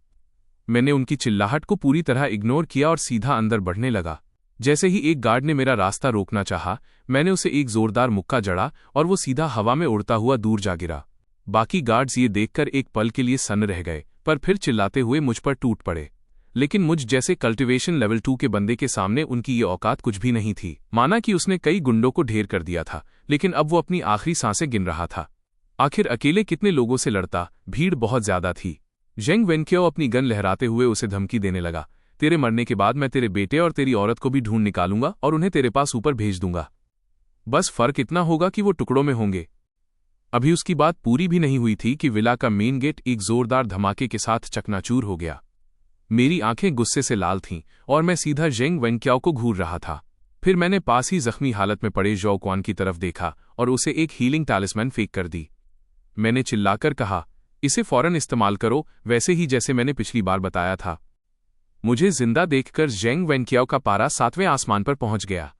मैंने उनकी चिल्लाहट को पूरी तरह इग्नोर किया और सीधा अंदर बढ़ने लगा। जैसे ही एक गार्ड ने मेरा रास्ता रोकना चाहा, मैंने उसे एक जोरदार मुक्का जड़ा और वो सीधा हवा में उड़ता हुआ दूर जा गिरा। बाकी गार्ड्स ये देखकर एक पल के लिए सन्न रह गए, पर फिर चिल्लाते हुए मुझ पर टूट पड़े। लेकिन मुझ जैसे कल्टिवेशन लेवल 2 के बंदे के सामने उनकी ये औकात कुछ भी नहीं थी। माना कि उसने कई गुंडों को ढेर कर दिया था, लेकिन अब वो अपनी आखिरी सांसें गिन रहा था। आखिर अकेले कितने लोगों से लड़ता, भीड़ बहुत ज्यादा थी। जेंग वेनक्याओ अपनी गन लहराते हुए उसे धमकी देने लगा, तेरे मरने के बाद मैं तेरे बेटे और तेरी औरत को भी ढूंढ निकालूंगा और उन्हें तेरे पास ऊपर भेज दूंगा। बस फर्क इतना होगा कि वो टुकड़ों में होंगे। अभी उसकी बात पूरी भी नहीं हुई थी कि विला का मेन गेट एक जोरदार धमाके के साथ चकनाचूर हो गया। मेरी आंखें गुस्से से लाल थीं और मैं सीधा जेंग वेनक्याओ को घूर रहा था। फिर मैंने पास ही जख्मी हालत में पड़े ज़ोउ क्वान की तरफ देखा और उसे एक हीलिंग टैलिस्मैन फेंक कर दी। मैंने चिल्लाकर कहा, इसे फौरन इस्तेमाल करो, वैसे ही जैसे मैंने पिछली बार बताया था। मुझे जिंदा देखकर जेंग वेनक्याओ का पारा 7वें आसमान पर पहुंच गया।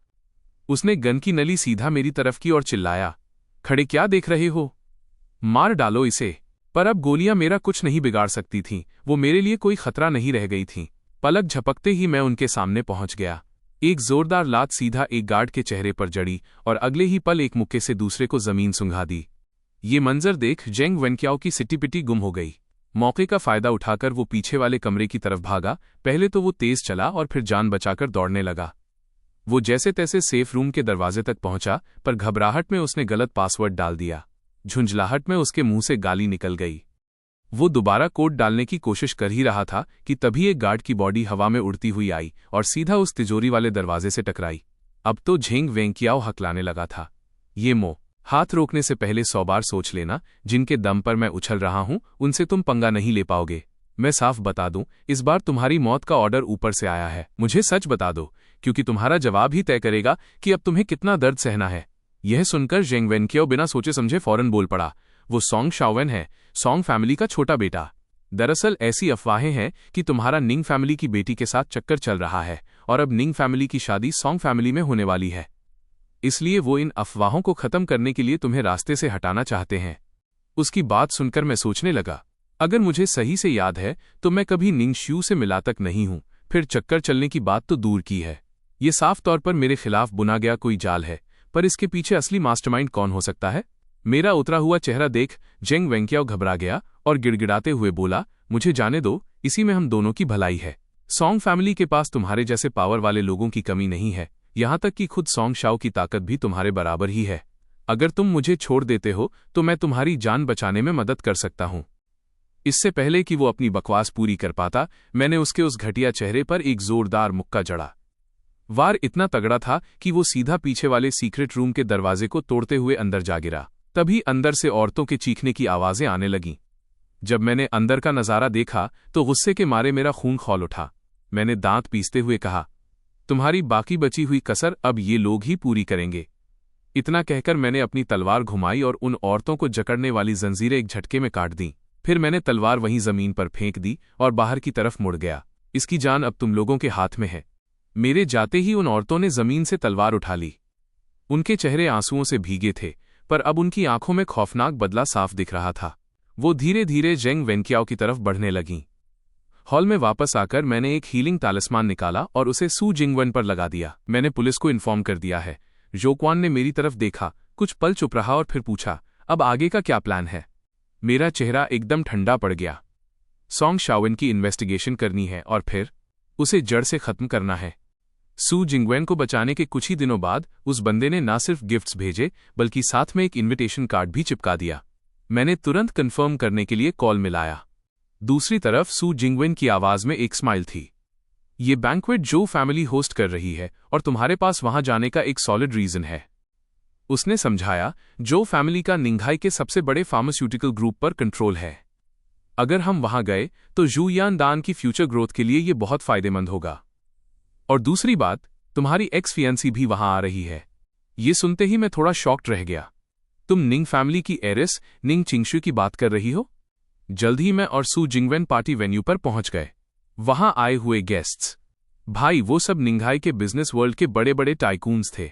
उसने गन की नली सीधा मेरी तरफ की और चिल्लाया, खड़े क्या देख रहे हो, मार डालो इसे। पर अब गोलियां मेरा कुछ नहीं बिगाड़ सकती थीं, वो मेरे लिए कोई खतरा नहीं रह गई थीं। पलक झपकते ही मैं उनके सामने पहुंच गया। एक जोरदार लात सीधा एक गार्ड के चेहरे पर जड़ी और अगले ही पल एक मुक्के से दूसरे को जमीन सुंघा दी। ये मंजर देख जेंग वेनक्याओ की सिट्टी-पिट्टी गुम हो गई। मौके का फायदा उठाकर वो पीछे वाले कमरे की तरफ भागा। पहले तो वो तेज चला और फिर जान बचाकर दौड़ने लगा। वो जैसे तैसे सेफ रूम के दरवाजे तक पहुंचा, पर घबराहट में उसने गलत पासवर्ड डाल दिया। झुंझलाहट में उसके मुंह से गाली निकल गई। वो दोबारा कोड डालने की कोशिश कर ही रहा था कि तभी एक गार्ड की बॉडी हवा में उड़ती हुई आई और सीधा उस तिजोरी वाले दरवाजे से टकराई। अब तो जेंग वेनक्याओ हकलाने लगा था, ये मो, हाथ रोकने से पहले 100 बार सोच लेना, जिनके दम पर मैं उछल रहा हूं उनसे तुम पंगा नहीं ले पाओगे। मैं साफ बता दूं, इस बार तुम्हारी मौत का ऑर्डर ऊपर से आया है। मुझे सच बता दो, क्योंकि तुम्हारा जवाब ही तय करेगा कि अब तुम्हें कितना दर्द सहना है। यह सुनकर जेंग वेनक्याओ बिना सोचे समझे फौरन बोल पड़ा, वो सोंग शाओवेन है, सोंग फैमिली का छोटा बेटा। दरअसल ऐसी अफवाहें हैं कि तुम्हारा निंग फैमिली की बेटी के साथ चक्कर चल रहा है और अब निंग फैमिली की शादी सोंग फैमिली में होने वाली है। इसलिए वो इन अफवाहों को खत्म करने के लिए तुम्हें रास्ते से हटाना चाहते हैं। उसकी बात सुनकर मैं सोचने लगा, अगर मुझे सही से याद है तो मैं कभी निंग श्यू से मिला तक नहीं हूं, फिर चक्कर चलने की बात तो दूर की है। ये साफ तौर पर मेरे खिलाफ बुना गया कोई जाल है, पर इसके पीछे असली मास्टरमाइंड कौन हो सकता है? मेरा उतरा हुआ चेहरा देख जेंग वेनक्याओ घबरा गया और गिड़गिड़ाते हुए बोला, मुझे जाने दो, इसी में हम दोनों की भलाई है। सोंग फैमिली के पास तुम्हारे जैसे पावर वाले लोगों की कमी नहीं है, यहां तक कि खुद सोंग शाओ की ताकत भी तुम्हारे बराबर ही है। अगर तुम मुझे छोड़ देते हो तो मैं तुम्हारी जान बचाने में मदद कर सकता हूं। इससे पहले कि वो अपनी बकवास पूरी कर पाता, मैंने उसके उस घटिया चेहरे पर एक जोरदार मुक्का जड़ा। वार इतना तगड़ा था कि वो सीधा पीछे वाले सीक्रेट रूम के दरवाजे को तोड़ते हुए अंदर जा गिरा। तभी अंदर से औरतों के चीखने की आवाजें आने लगीं। जब मैंने अंदर का नजारा देखा तो गुस्से के मारे मेरा खून खौल उठा। मैंने दांत पीसते हुए कहा, तुम्हारी बाकी बची हुई कसर अब ये लोग ही पूरी करेंगे। इतना कहकर मैंने अपनी तलवार घुमाई और उन औरतों को जकड़ने वाली जंजीरें एक झटके में काट दी। फिर मैंने तलवार वहीं जमीन पर फेंक दी और बाहर की तरफ मुड़ गया। इसकी जान अब तुम लोगों के हाथ में है। मेरे जाते ही उन औरतों ने जमीन से तलवार उठा ली। उनके चेहरे आंसुओं से भीगे थे, पर अब उनकी आंखों में खौफनाक बदला साफ दिख रहा था। वो धीरे धीरे जेंग वेनक्याओ की तरफ बढ़ने लगीं। हॉल में वापस आकर मैंने एक हीलिंग तालिस्मान निकाला और उसे सू जिंगवन पर लगा दिया। मैंने पुलिस को इन्फॉर्म कर दिया है। ज़ोउ क्वान ने मेरी तरफ देखा, कुछ पल चुप रहा और फिर पूछा, अब आगे का क्या प्लान है? मेरा चेहरा एकदम ठंडा पड़ गया। सॉन्ग शाओविन की इन्वेस्टिगेशन करनी है और फिर उसे जड़ से खत्म करना है। सू जिंगवेन को बचाने के कुछ ही दिनों बाद उस बंदे ने न सिर्फ गिफ्ट्स भेजे बल्कि साथ में एक इनविटेशन कार्ड भी चिपका दिया। मैंने तुरंत कंफर्म करने के लिए कॉल मिलाया। दूसरी तरफ सू जिंगवेन की आवाज में एक स्माइल थी। ये बैंक्वेट जो फैमिली होस्ट कर रही है और तुम्हारे पास वहां जाने का एक सॉलिड रीजन है। उसने समझाया, जो फैमिली का निंघाई के सबसे बड़े फार्मास्यूटिकल ग्रुप पर कंट्रोल है। अगर हम वहां गए तो जूयान दान की फ्यूचर ग्रोथ के लिए ये बहुत फायदेमंद होगा। और दूसरी बात, तुम्हारी एक्स फियांसी भी वहां आ रही है। ये सुनते ही मैं थोड़ा शॉक्ड रह गया। तुम निंग फैमिली की एरिस निंग चिंगशु की बात कर रही हो? जल्द ही मैं और सू जिंगवेन पार्टी वेन्यू पर पहुंच गए। वहां आए हुए गेस्ट्स, भाई वो सब निंघाई के बिजनेस वर्ल्ड के बड़े बड़े टाइकून्स थे।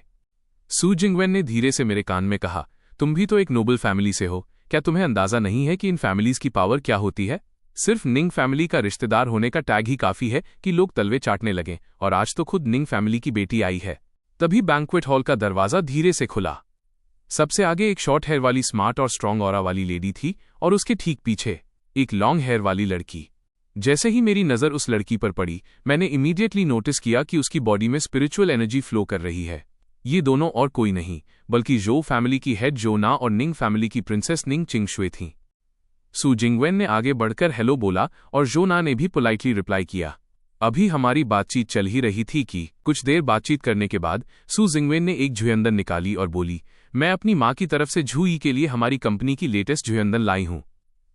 सू जिंगवेन ने धीरे से मेरे कान में कहा, तुम भी तो एक नोबल फैमिली से हो, क्या तुम्हें अंदाजा नहीं है कि इन फैमिलीज की पावर क्या होती है? सिर्फ निंग फैमिली का रिश्तेदार होने का टैग ही काफी है कि लोग तलवे चाटने लगें, और आज तो खुद निंग फैमिली की बेटी आई है। तभी बैंक्वेट हॉल का दरवाजा धीरे से खुला। सबसे आगे एक शॉर्ट हेयर वाली स्मार्ट और स्ट्रॉन्ग ऑरा वाली लेडी थी और उसके ठीक पीछे एक लॉन्ग हेयर वाली लड़की। जैसे ही मेरी नजर उस लड़की पर पड़ी, मैंने इमीडिएटली नोटिस किया कि उसकी बॉडी में स्पिरिचुअल एनर्जी फ्लो कर रही है। ये दोनों और कोई नहीं बल्कि जो फैमिली की हेड जोना और निंग फैमिली की प्रिंसेस निंग चिंगशुए थीं। सू जिंगवेन ने आगे बढ़कर हेलो बोला और जोना ने भी पोलाइटली रिप्लाई किया। अभी हमारी बातचीत चल ही रही थी कि कुछ देर बातचीत करने के बाद सू जिंगवेन ने एक झुयंदन निकाली और बोली, मैं अपनी माँ की तरफ से झूई के लिए हमारी कंपनी की लेटेस्ट झुयंदन लाई हूँ।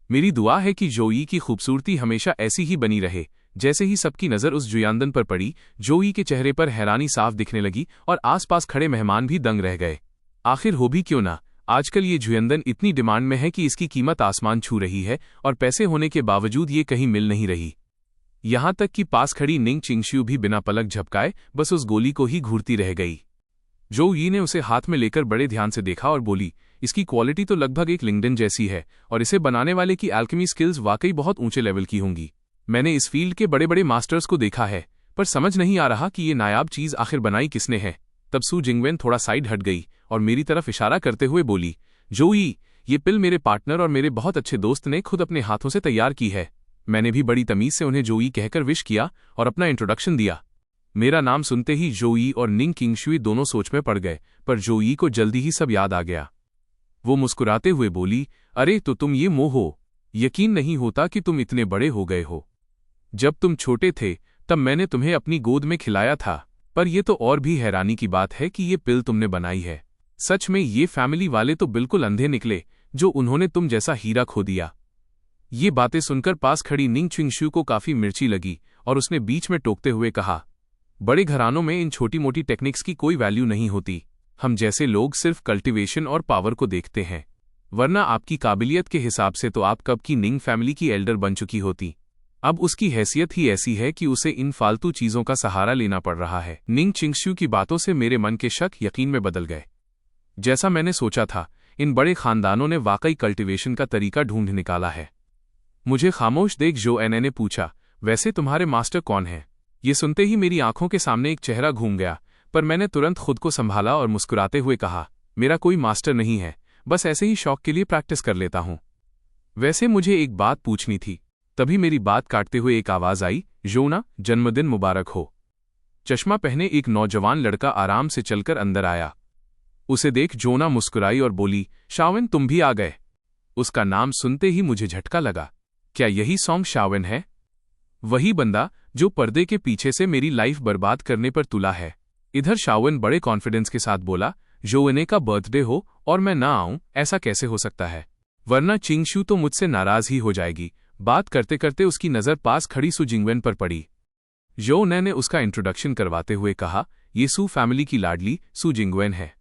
मेरी दुआ है कि जोई की खूबसूरती हमेशा ऐसी ही बनी रहे। जैसे ही सबकी नज़र उस जुयांदन पर पड़ी, जोई के चेहरे पर हैरानी साफ दिखने लगी और आसपास खड़े मेहमान भी दंग रह गए। आखिर हो भी क्यों ना, आजकल ये जुयांदन इतनी डिमांड में है कि इसकी कीमत आसमान छू रही है और पैसे होने के बावजूद ये कहीं मिल नहीं रही। यहां तक कि पास खड़ी निंग चिंगशु भी बिना पलक झपकाए बस उस गोली को ही घूरती रह गई। जोई ने उसे हाथ में लेकर बड़े ध्यान से देखा और बोली, इसकी क्वालिटी तो लगभग एक लिंगडन जैसी है और इसे बनाने वाले की एल्केमी स्किल्स वाकई बहुत ऊंचे लेवल की होंगी। मैंने इस फील्ड के बड़े बड़े मास्टर्स को देखा है, पर समझ नहीं आ रहा कि ये नायाब चीज आखिर बनाई किसने है। तब सू जिंगवेन थोड़ा साइड हट गई और मेरी तरफ इशारा करते हुए बोली, जोई, ये पिल मेरे पार्टनर और मेरे बहुत अच्छे दोस्त ने खुद अपने हाथों से तैयार की है। मैंने भी बड़ी तमीज से उन्हें जोई कहकर विश किया और अपना इंट्रोडक्शन दिया। मेरा नाम सुनते ही जोई और निंग चिंगशुई दोनों सोच में पड़ गए, पर जोई को जल्दी ही सब याद आ गया। वो मुस्कुराते हुए बोली, अरे तो तुम ये मोह हो, यकीन नहीं होता कि तुम इतने बड़े हो गए हो। जब तुम छोटे थे तब मैंने तुम्हें अपनी गोद में खिलाया था, पर यह तो और भी हैरानी की बात है कि ये पिल तुमने बनाई है। सच में ये फैमिली वाले तो बिल्कुल अंधे निकले जो उन्होंने तुम जैसा हीरा खो दिया। ये बातें सुनकर पास खड़ी निंग चिंगशु को काफी मिर्ची लगी और उसने बीच में टोकते हुए कहा, बड़े घरानों में इन छोटी मोटी टेक्निक्स की कोई वैल्यू नहीं होती। हम जैसे लोग सिर्फ कल्टीवेशन और पावर को देखते हैं, वरना आपकी काबिलियत के हिसाब से तो आप कब की निंग फैमिली की एल्डर बन चुकी होती। अब उसकी हैसियत ही ऐसी है कि उसे इन फालतू चीजों का सहारा लेना पड़ रहा है। निंग चिंगशु की बातों से मेरे मन के शक यकीन में बदल गए। जैसा मैंने सोचा था, इन बड़े खानदानों ने वाकई कल्टीवेशन का तरीका ढूंढ निकाला है। मुझे खामोश देख जो एन ने पूछा, वैसे तुम्हारे मास्टर कौन है? ये सुनते ही मेरी आंखों के सामने एक चेहरा घूम गया, पर मैंने तुरंत खुद को संभाला और मुस्कुराते हुए कहा, मेरा कोई मास्टर नहीं है, बस ऐसे ही शौक के लिए प्रैक्टिस कर लेता हूं। वैसे मुझे एक बात पूछनी थी। तभी मेरी बात काटते हुए एक आवाज आई, जोना, जन्मदिन मुबारक हो। चश्मा पहने एक नौजवान लड़का आराम से चलकर अंदर आया। उसे देख जोना मुस्कुराई और बोली, शाओविन तुम भी आ गए। उसका नाम सुनते ही मुझे झटका लगा। क्या यही सॉन्ग शाओविन है? वही बंदा जो पर्दे के पीछे से मेरी लाइफ बर्बाद करने पर तुला है। इधर शाओविन बड़े कॉन्फिडेंस के साथ बोला, जोने का बर्थडे हो और मैं ना आऊं, ऐसा कैसे हो सकता है? वरना चिंगशु तो मुझसे नाराज ही हो जाएगी। बात करते करते उसकी नजर पास खड़ी सू जिंगवेन पर पड़ी। जोने ने उसका इंट्रोडक्शन करवाते हुए कहा, ये सू फैमिली की लाडली सू जिंगवेन है।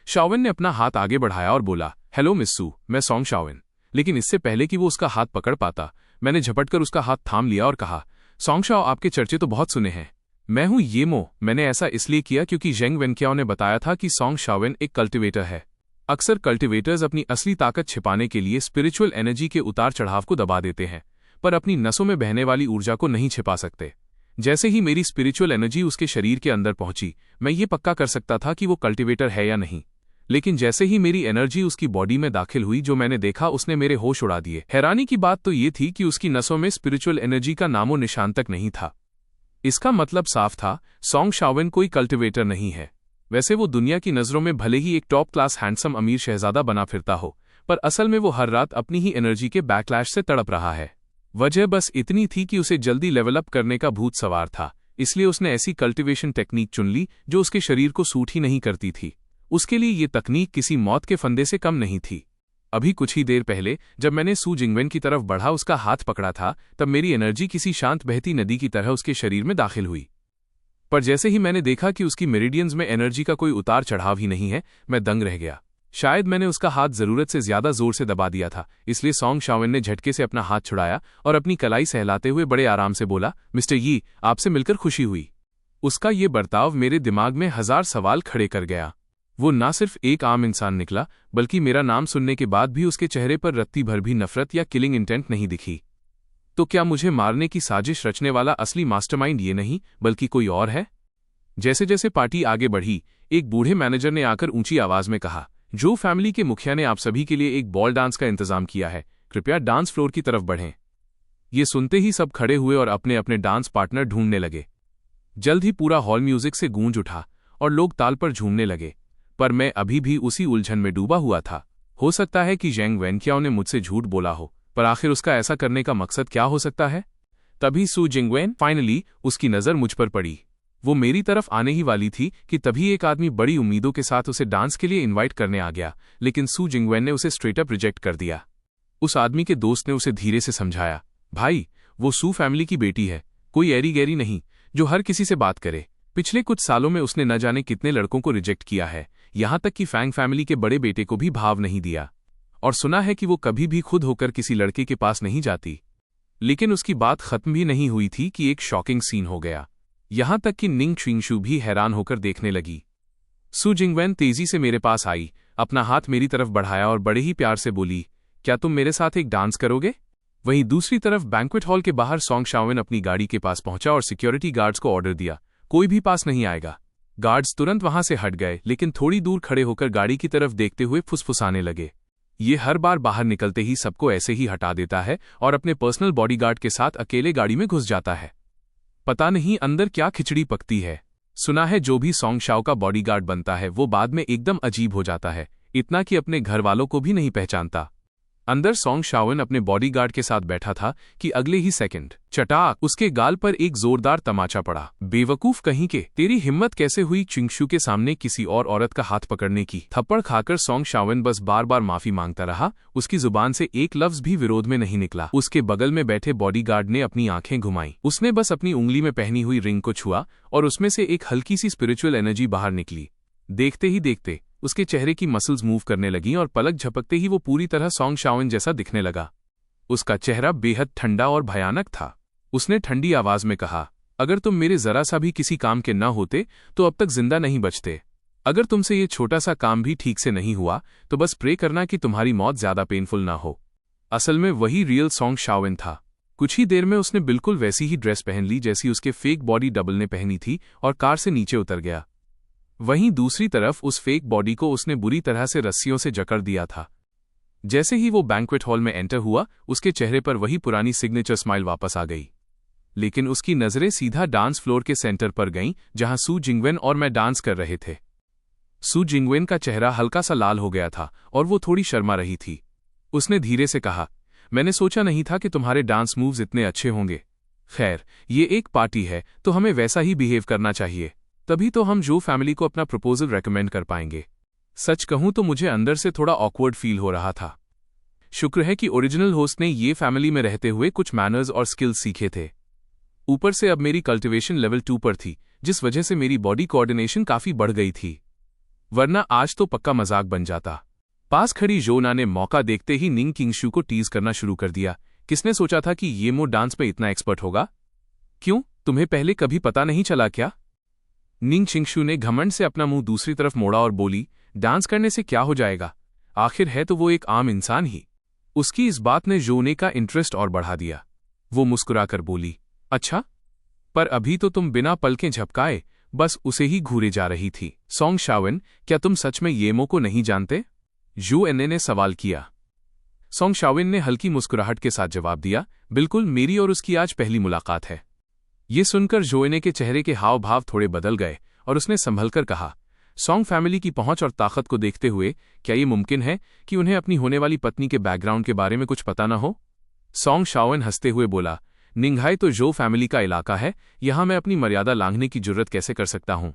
शाओविन ने अपना हाथ आगे बढ़ाया और बोला, हेलो मिस सू, मैं सॉन्ग शाओविन। लेकिन इससे पहले कि वो उसका हाथ पकड़ पाता, मैंने झपटकर उसका हाथ थाम लिया और कहा, सॉन्ग शाओ, आपके चर्चे तो बहुत सुने हैं। मैं हूं येमो। मैंने ऐसा इसलिए किया क्योंकि जेंग वेनक्याओ ने बताया था कि सॉन्ग शाओविन एक कल्टिवेटर है। अक्सर कल्टिवेटर्स अपनी असली ताकत छिपाने के लिए स्पिरिचुअल एनर्जी के उतार चढ़ाव को दबा देते हैं, पर अपनी नसों में बहने वाली ऊर्जा को नहीं छिपा सकते। जैसे ही मेरी स्पिरिचुअल एनर्जी उसके शरीर के अंदर पहुंची, मैं ये पक्का कर सकता था कि वो कल्टिवेटर है या नहीं। लेकिन जैसे ही मेरी एनर्जी उसकी बॉडी में दाखिल हुई, जो मैंने देखा उसने मेरे होश उड़ा दिए। हैरानी की बात तो ये थी कि उसकी नसों में स्पिरिचुअल एनर्जी का नामो निशान तक नहीं था। इसका मतलब साफ था, सॉन्ग शाओवेन कोई कल्टिवेटर नहीं है। वैसे वो दुनिया की नज़रों में भले ही एक टॉप क्लास हैंडसम अमीर शहजादा बना फिरता हो, पर असल में वो हर रात अपनी ही एनर्जी के बैकलैश से तड़प रहा है। वजह बस इतनी थी कि उसे जल्दी लेवल अप करने का भूत सवार था, इसलिए उसने ऐसी कल्टिवेशन टेक्निक चुन ली जो उसके शरीर को सूट ही नहीं करती थी। उसके लिए ये तकनीक किसी मौत के फंदे से कम नहीं थी। अभी कुछ ही देर पहले जब मैंने सू जिंगवेन की तरफ बढ़ा, उसका हाथ पकड़ा था, तब मेरी एनर्जी किसी शांत बहती नदी की तरह उसके शरीर में दाखिल हुई। पर जैसे ही मैंने देखा कि उसकी मेरिडियंस में एनर्जी का कोई उतार चढ़ाव ही नहीं है, मैं दंग रह गया। शायद मैंने उसका हाथ जरूरत से ज्यादा जोर से दबा दिया था, इसलिए सॉन्ग शाओवेन ने झटके से अपना हाथ छुड़ाया और अपनी कलाई सहलाते हुए बड़े आराम से बोला, मिस्टर यी, आपसे मिलकर खुशी हुई। उसका ये बर्ताव मेरे दिमाग में 1000 सवाल खड़े कर गया। वो ना सिर्फ एक आम इंसान निकला, बल्कि मेरा नाम सुनने के बाद भी उसके चेहरे पर रत्ती भर भी नफरत या किलिंग इंटेंट नहीं दिखी। तो क्या मुझे मारने की साजिश रचने वाला असली मास्टरमाइंड ये नहीं, बल्कि कोई और है? जैसे जैसे पार्टी आगे बढ़ी, एक बूढ़े मैनेजर ने आकर ऊंची आवाज में कहा, जो फैमिली के मुखिया ने आप सभी के लिए एक बॉल डांस का इंतजाम किया है, कृपया डांस फ्लोर की तरफ बढ़ें। ये सुनते ही सब खड़े हुए और अपने अपने डांस पार्टनर ढूंढने लगे। जल्द ही पूरा हॉल म्यूजिक से गूंज उठा और लोग ताल पर झूमने लगे, पर मैं अभी भी उसी उलझन में डूबा हुआ था। हो सकता है कि ज़ेंग वेनक्याओ ने मुझसे झूठ बोला हो, पर आखिर उसका ऐसा करने का मकसद क्या हो सकता है? तभी सू जिंगवेन, फाइनली उसकी नज़र मुझ पर पड़ी। वो मेरी तरफ आने ही वाली थी कि तभी एक आदमी बड़ी उम्मीदों के साथ उसे डांस के लिए इनवाइट करने आ गया, लेकिन सू जिंगवेन ने उसे स्ट्रेट अप रिजेक्ट कर दिया। उस आदमी के दोस्त ने उसे धीरे से समझाया, भाई, वो सू फैमिली की बेटी है, कोई ऐरी गैरी नहीं जो हर किसी से बात करे। पिछले कुछ सालों में उसने न जाने कितने लड़कों को रिजेक्ट किया है, यहां तक कि फैंग फैमिली के बड़े बेटे को भी भाव नहीं दिया, और सुना है कि वो कभी भी खुद होकर किसी लड़के के पास नहीं जाती। लेकिन उसकी बात खत्म भी नहीं हुई थी कि एक शॉकिंग सीन हो गया। यहां तक कि निंग चिंगशू भी हैरान होकर देखने लगी। सू जिंगवेन तेजी से मेरे पास आई, अपना हाथ मेरी तरफ बढ़ाया और बड़े ही प्यार से बोली, क्या तुम मेरे साथ एक डांस करोगे? वहीं दूसरी तरफ बैंक्वेट हॉल के बाहर सॉन्ग शाओवेन अपनी गाड़ी के पास पहुंचा और सिक्योरिटी गार्ड्स को ऑर्डर दिया, कोई भी पास नहीं आएगा। गार्ड्स तुरंत वहां से हट गए, लेकिन थोड़ी दूर खड़े होकर गाड़ी की तरफ देखते हुए फुसफुसाने लगे। ये हर बार बाहर निकलते ही सबको ऐसे ही हटा देता है और अपने पर्सनल बॉडीगार्ड के साथ अकेले गाड़ी में घुस जाता है। पता नहीं अंदर क्या खिचड़ी पकती है। सुना है जो भी सॉन्ग शाओ का बॉडीगार्ड बनता है वो बाद में एकदम अजीब हो जाता है, इतना कि अपने घर वालों को भी नहीं पहचानता। अंदर सॉन्ग शाओवेन अपने बॉडीगार्ड के साथ बैठा था कि अगले ही सेकंड चटाक उसके गाल पर एक जोरदार तमाचा पड़ा। बेवकूफ कहीं के, तेरी हिम्मत कैसे हुई चिंगशू के सामने किसी और औरत का हाथ पकड़ने की? थप्पड़ खाकर सॉन्ग शाओवेन बस बार बार माफी मांगता रहा, उसकी जुबान से एक लफ्ज भी विरोध में नहीं निकला। उसके बगल में बैठे बॉडीगार्ड ने अपनी आंखें घुमाई, उसने बस अपनी उंगली में पहनी हुई रिंग को छुआ और उसमें से एक हल्की सी स्पिरिचुअल एनर्जी बाहर निकली। देखते ही देखते उसके चेहरे की मसल्स मूव करने लगीं और पलक झपकते ही वो पूरी तरह सॉन्ग शाओवेन जैसा दिखने लगा। उसका चेहरा बेहद ठंडा और भयानक था। उसने ठंडी आवाज में कहा, अगर तुम मेरे जरा सा भी किसी काम के न होते तो अब तक जिंदा नहीं बचते। अगर तुमसे ये छोटा सा काम भी ठीक से नहीं हुआ तो बस प्रे करना कि तुम्हारी मौत ज्यादा पेनफुल ना हो। असल में वही रियल सॉन्ग शाओवेन था। कुछ ही देर में उसने बिल्कुल वैसी ही ड्रेस पहन ली जैसी उसके फेक बॉडी डबल ने पहनी थी और कार से नीचे उतर गया। वहीं दूसरी तरफ उस फेक बॉडी को उसने बुरी तरह से रस्सियों से जकड़ दिया था। जैसे ही वो बैंक्वेट हॉल में एंटर हुआ, उसके चेहरे पर वही पुरानी सिग्नेचर स्माइल वापस आ गई, लेकिन उसकी नजरें सीधा डांस फ्लोर के सेंटर पर गईं जहां सू जिंगवेन और मैं डांस कर रहे थे। सू जिंगवेन का चेहरा हल्का सा लाल हो गया था और वो थोड़ी शर्मा रही थी। उसने धीरे से कहा, मैंने सोचा नहीं था कि तुम्हारे डांस मूव्स इतने अच्छे होंगे। खैर, ये एक पार्टी है तो हमें वैसा ही बिहेव करना चाहिए, तभी तो हम जो फैमिली को अपना प्रपोजल रेकमेंड कर पाएंगे। सच कहूं तो मुझे अंदर से थोड़ा ऑकवर्ड फील हो रहा था। शुक्र है कि ओरिजिनल होस्ट ने ये फैमिली में रहते हुए कुछ मैनर्स और स्किल्स सीखे थे। ऊपर से अब मेरी कल्टिवेशन लेवल 2 पर थी, जिस वजह से मेरी बॉडी कोऑर्डिनेशन काफी बढ़ गई थी, वरना आज तो पक्का मजाक बन जाता। पास खड़ी जोना ने मौका देखते ही निंग चिंगशू को टीज करना शुरू कर दिया, किसने सोचा था कि ये मो डांस में इतना एक्सपर्ट होगा? क्यों, तुम्हें पहले कभी पता नहीं चला क्या? निंग चिंगशू ने घमंड से अपना मुंह दूसरी तरफ मोड़ा और बोली, डांस करने से क्या हो जाएगा, आखिर है तो वो एक आम इंसान ही। उसकी इस बात ने जोने का इंटरेस्ट और बढ़ा दिया। वो मुस्कुराकर बोली, अच्छा, पर अभी तो तुम बिना पलकें झपकाए बस उसे ही घूरे जा रही थी। सोंग शाओन, क्या तुम सच में येमो को नहीं जानते? जू एनए ने सवाल किया। सोंग शाओन ने हल्की मुस्कुराहट के साथ जवाब दिया, बिल्कुल, मेरी और उसकी आज पहली मुलाकात है। ये सुनकर जोएने के चेहरे के हाव भाव थोड़े बदल गए और उसने संभलकर कहा, सोंग फैमिली की पहुंच और ताकत को देखते हुए क्या ये मुमकिन है कि उन्हें अपनी होने वाली पत्नी के बैकग्राउंड के बारे में कुछ पता न हो? सोंग शाओन हंसते हुए बोला, निंघाई तो जो फैमिली का इलाका है, यहां मैं अपनी मर्यादा लांघने की जुर्रत कैसे कर सकता हूं?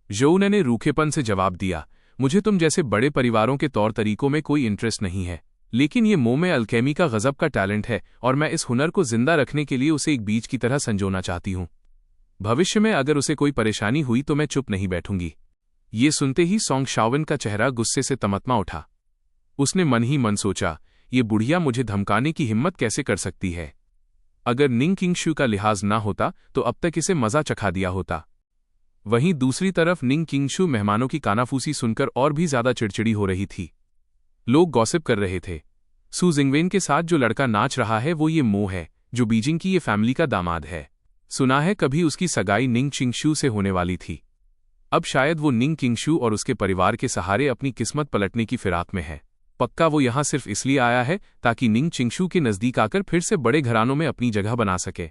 जोउने ने रूखेपन से जवाब दिया, मुझे तुम जैसे बड़े परिवारों के तौर तरीकों में कोई इंटरेस्ट नहीं है, लेकिन ये मोह में अल्केमी का गजब का टैलेंट है और मैं इस हुनर को जिंदा रखने के लिए उसे एक बीज की तरह संजोना चाहती हूं। भविष्य में अगर उसे कोई परेशानी हुई तो मैं चुप नहीं बैठूंगी। ये सुनते ही सोंग शाओन का चेहरा गुस्से से तमतमा उठा। उसने मन ही मन सोचा, ये बुढ़िया मुझे धमकाने की हिम्मत कैसे कर सकती है? अगर निंग किंगशू का लिहाज ना होता तो अब तक इसे मजा चखा दिया होता। वहीं दूसरी तरफ निंग किंगशू मेहमानों की कानाफूसी सुनकर और भी ज्यादा चिड़चिड़ी हो रही थी। लोग गॉसिप कर रहे थे, सू जिंगवेन के साथ जो लड़का नाच रहा है वो ये मो है, जो बीजिंग की ये फैमिली का दामाद है। सुना है कभी उसकी सगाई निंग किंगशू से होने वाली थी। अब शायद वो निंग किंगशू और उसके परिवार के सहारे अपनी किस्मत पलटने की फिराक में है। पक्का वो यहां सिर्फ इसलिए आया है ताकि निंग चिंगशू के नजदीक आकर फिर से बड़े घरानों में अपनी जगह बना सके।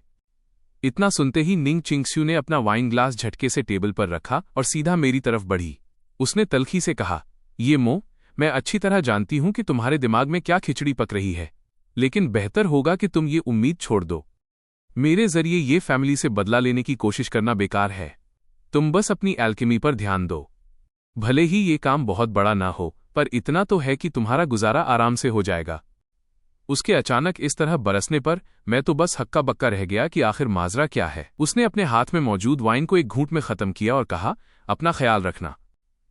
इतना सुनते ही निंग चिंगशू ने अपना वाइन ग्लास झटके से टेबल पर रखा और सीधा मेरी तरफ बढ़ी। उसने तल्खी से कहा, ये मो, मैं अच्छी तरह जानती हूं कि तुम्हारे दिमाग में क्या खिचड़ी पक रही है, लेकिन बेहतर होगा कि तुम ये उम्मीद छोड़ दो। मेरे जरिए ये फैमिली से बदला लेने की कोशिश करना बेकार है। तुम बस अपनी एल्केमी पर ध्यान दो। भले ही ये काम बहुत बड़ा ना हो, पर इतना तो है कि तुम्हारा गुजारा आराम से हो जाएगा। उसके अचानक इस तरह बरसने पर मैं तो बस हक्का बक्का रह गया कि आखिर माजरा क्या है। उसने अपने हाथ में मौजूद वाइन को एक घूंट में खत्म किया और कहा, अपना ख्याल रखना।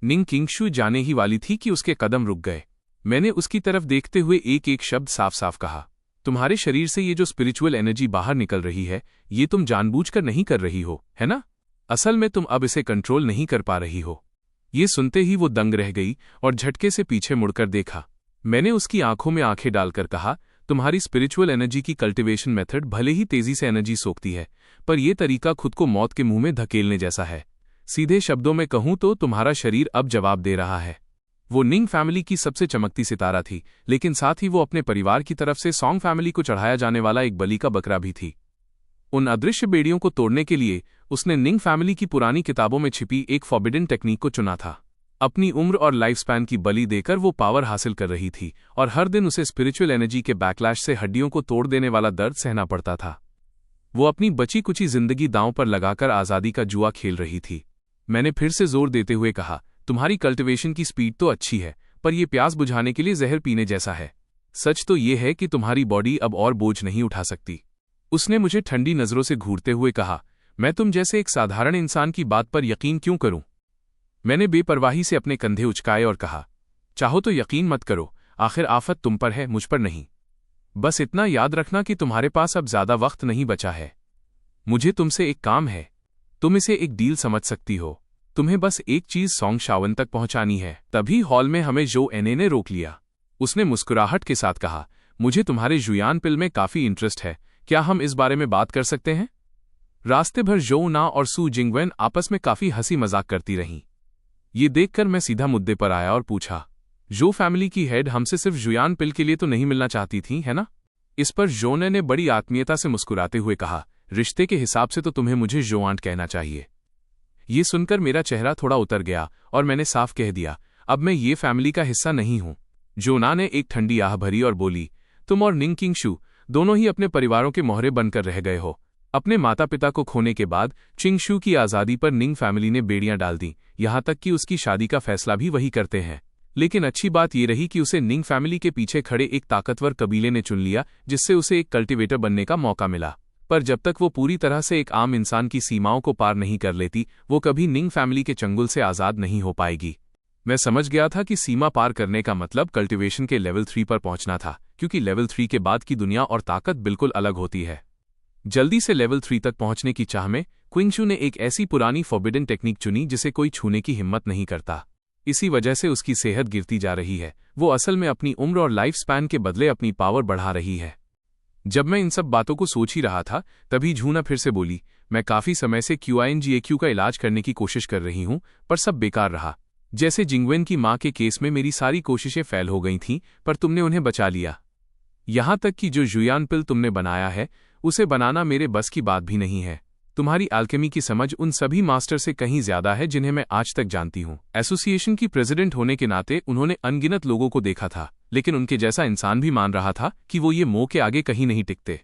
निंग किंगशू जाने ही वाली थी कि उसके कदम रुक गए। मैंने उसकी तरफ देखते हुए एक एक शब्द साफ साफ कहा, तुम्हारे शरीर से ये जो स्पिरिचुअल एनर्जी बाहर निकल रही है, ये तुम जानबूझकर नहीं कर रही हो, है ना? असल में तुम अब इसे कंट्रोल नहीं कर पा रही हो। ये सुनते ही वो दंग रह गई और झटके से पीछे मुड़कर देखा। मैंने उसकी आंखों में आंखें डालकर कहा, तुम्हारी स्पिरिचुअल एनर्जी की कल्टीवेशन मेथड भले ही तेजी से एनर्जी सोखती है, पर यह तरीका खुद को मौत के मुंह में धकेलने जैसा है। सीधे शब्दों में कहूं तो तुम्हारा शरीर अब जवाब दे रहा है। वो निंग फैमिली की सबसे चमकती सितारा थी, लेकिन साथ ही वो अपने परिवार की तरफ से सोंग फैमिली को चढ़ाया जाने वाला एक बलि का बकरा भी थी। उन अदृश्य बेड़ियों को तोड़ने के लिए उसने निंग फैमिली की पुरानी किताबों में छिपी एक फॉरबिडन टेक्निक को चुना था। अपनी उम्र और लाइफ स्पैन की बलि देकर वो पावर हासिल कर रही थी और हर दिन उसे स्पिरिचुअल एनर्जी के बैकलैश से हड्डियों को तोड़ देने वाला दर्द सहना पड़ता था। वो अपनी बची कुची जिंदगी दांव पर लगाकर आज़ादी का जुआ खेल रही थी। मैंने फिर से जोर देते हुए कहा, तुम्हारी कल्टिवेशन की स्पीड तो अच्छी है, पर यह प्यास बुझाने के लिए जहर पीने जैसा है। सच तो ये है कि तुम्हारी बॉडी अब और बोझ नहीं उठा सकती। उसने मुझे ठंडी नजरों से घूरते हुए कहा, मैं तुम जैसे एक साधारण इंसान की बात पर यकीन क्यों करूं? मैंने बेपरवाही से अपने कंधे उचकाए और कहा, चाहो तो यकीन मत करो, आखिर आफत तुम पर है, मुझ पर नहीं। बस इतना याद रखना कि तुम्हारे पास अब ज्यादा वक्त नहीं बचा है। मुझे तुमसे एक काम है, तुम इसे एक डील समझ सकती हो। तुम्हें बस एक चीज सोंग शाओन तक पहुंचानी है। तभी हॉल में हमें जो एने ने रोक लिया। उसने मुस्कुराहट के साथ कहा, मुझे तुम्हारे जुयान पिल में काफी इंटरेस्ट है, क्या हम इस बारे में बात कर सकते हैं? रास्ते भर जो ना और सू जिंगवेन आपस में काफी हंसी मजाक करती रहीं। ये देखकर मैं सीधा मुद्दे पर आया और पूछा, जो फैमिली की हेड हमसे सिर्फ जुयान पिल के लिए तो नहीं मिलना चाहती थी, है ना? इस पर जोने ने बड़ी आत्मीयता से मुस्कुराते हुए कहा, रिश्ते के हिसाब से तो तुम्हें मुझे जो आंट कहना चाहिए। ये सुनकर मेरा चेहरा थोड़ा उतर गया और मैंने साफ कह दिया, अब मैं ये फैमिली का हिस्सा नहीं हूं। जोना ने एक ठंडी आह भरी और बोली, तुम और निंग किंगशू दोनों ही अपने परिवारों के मोहरे बनकर रह गए हो। अपने माता पिता को खोने के बाद चिंगशू की आज़ादी पर निंग फैमिली ने बेड़ियां डाल दी, यहां तक कि उसकी शादी का फैसला भी वही करते हैं। लेकिन अच्छी बात यह रही कि उसे निंग फैमिली के पीछे खड़े एक ताकतवर कबीले ने चुन लिया, जिससे उसे एक कल्टीवेटर बनने का मौका मिला। पर जब तक वो पूरी तरह से एक आम इंसान की सीमाओं को पार नहीं कर लेती, वो कभी निंग फैमिली के चंगुल से आज़ाद नहीं हो पाएगी। मैं समझ गया था कि सीमा पार करने का मतलब कल्टीवेशन के लेवल 3 पर पहुंचना था, क्योंकि लेवल 3 के बाद की दुनिया और ताकत बिल्कुल अलग होती है। जल्दी से लेवल 3 तक पहुंचने की चाह में क्विंगशू ने एक ऐसी पुरानी फॉरबिडन टेक्निक चुनी जिसे कोई छूने की हिम्मत नहीं करता। इसी वजह से उसकी सेहत गिरती जा रही है। वो असल में अपनी उम्र और लाइफ स्पैन के बदले अपनी पावर बढ़ा रही है। जब मैं इन सब बातों को सोच ही रहा था तभी झूना फिर से बोली, मैं काफी समय से QINGAQ का इलाज करने की कोशिश कर रही हूं, पर सब बेकार रहा। जैसे जिंगवेन की मां के केस में मेरी सारी कोशिशें फेल हो गई थीं, पर तुमने उन्हें बचा लिया। यहां तक कि जो जुयान पिल तुमने बनाया है उसे बनाना मेरे बस की बात भी नहीं है। तुम्हारी अल्केमी की समझ उन सभी मास्टर से कहीं ज्यादा है जिन्हें मैं आज तक जानती हूं। एसोसिएशन की प्रेसिडेंट होने के नाते उन्होंने अनगिनत लोगों को देखा था, लेकिन उनके जैसा इंसान भी मान रहा था कि वो ये मोह के आगे कहीं नहीं टिकते।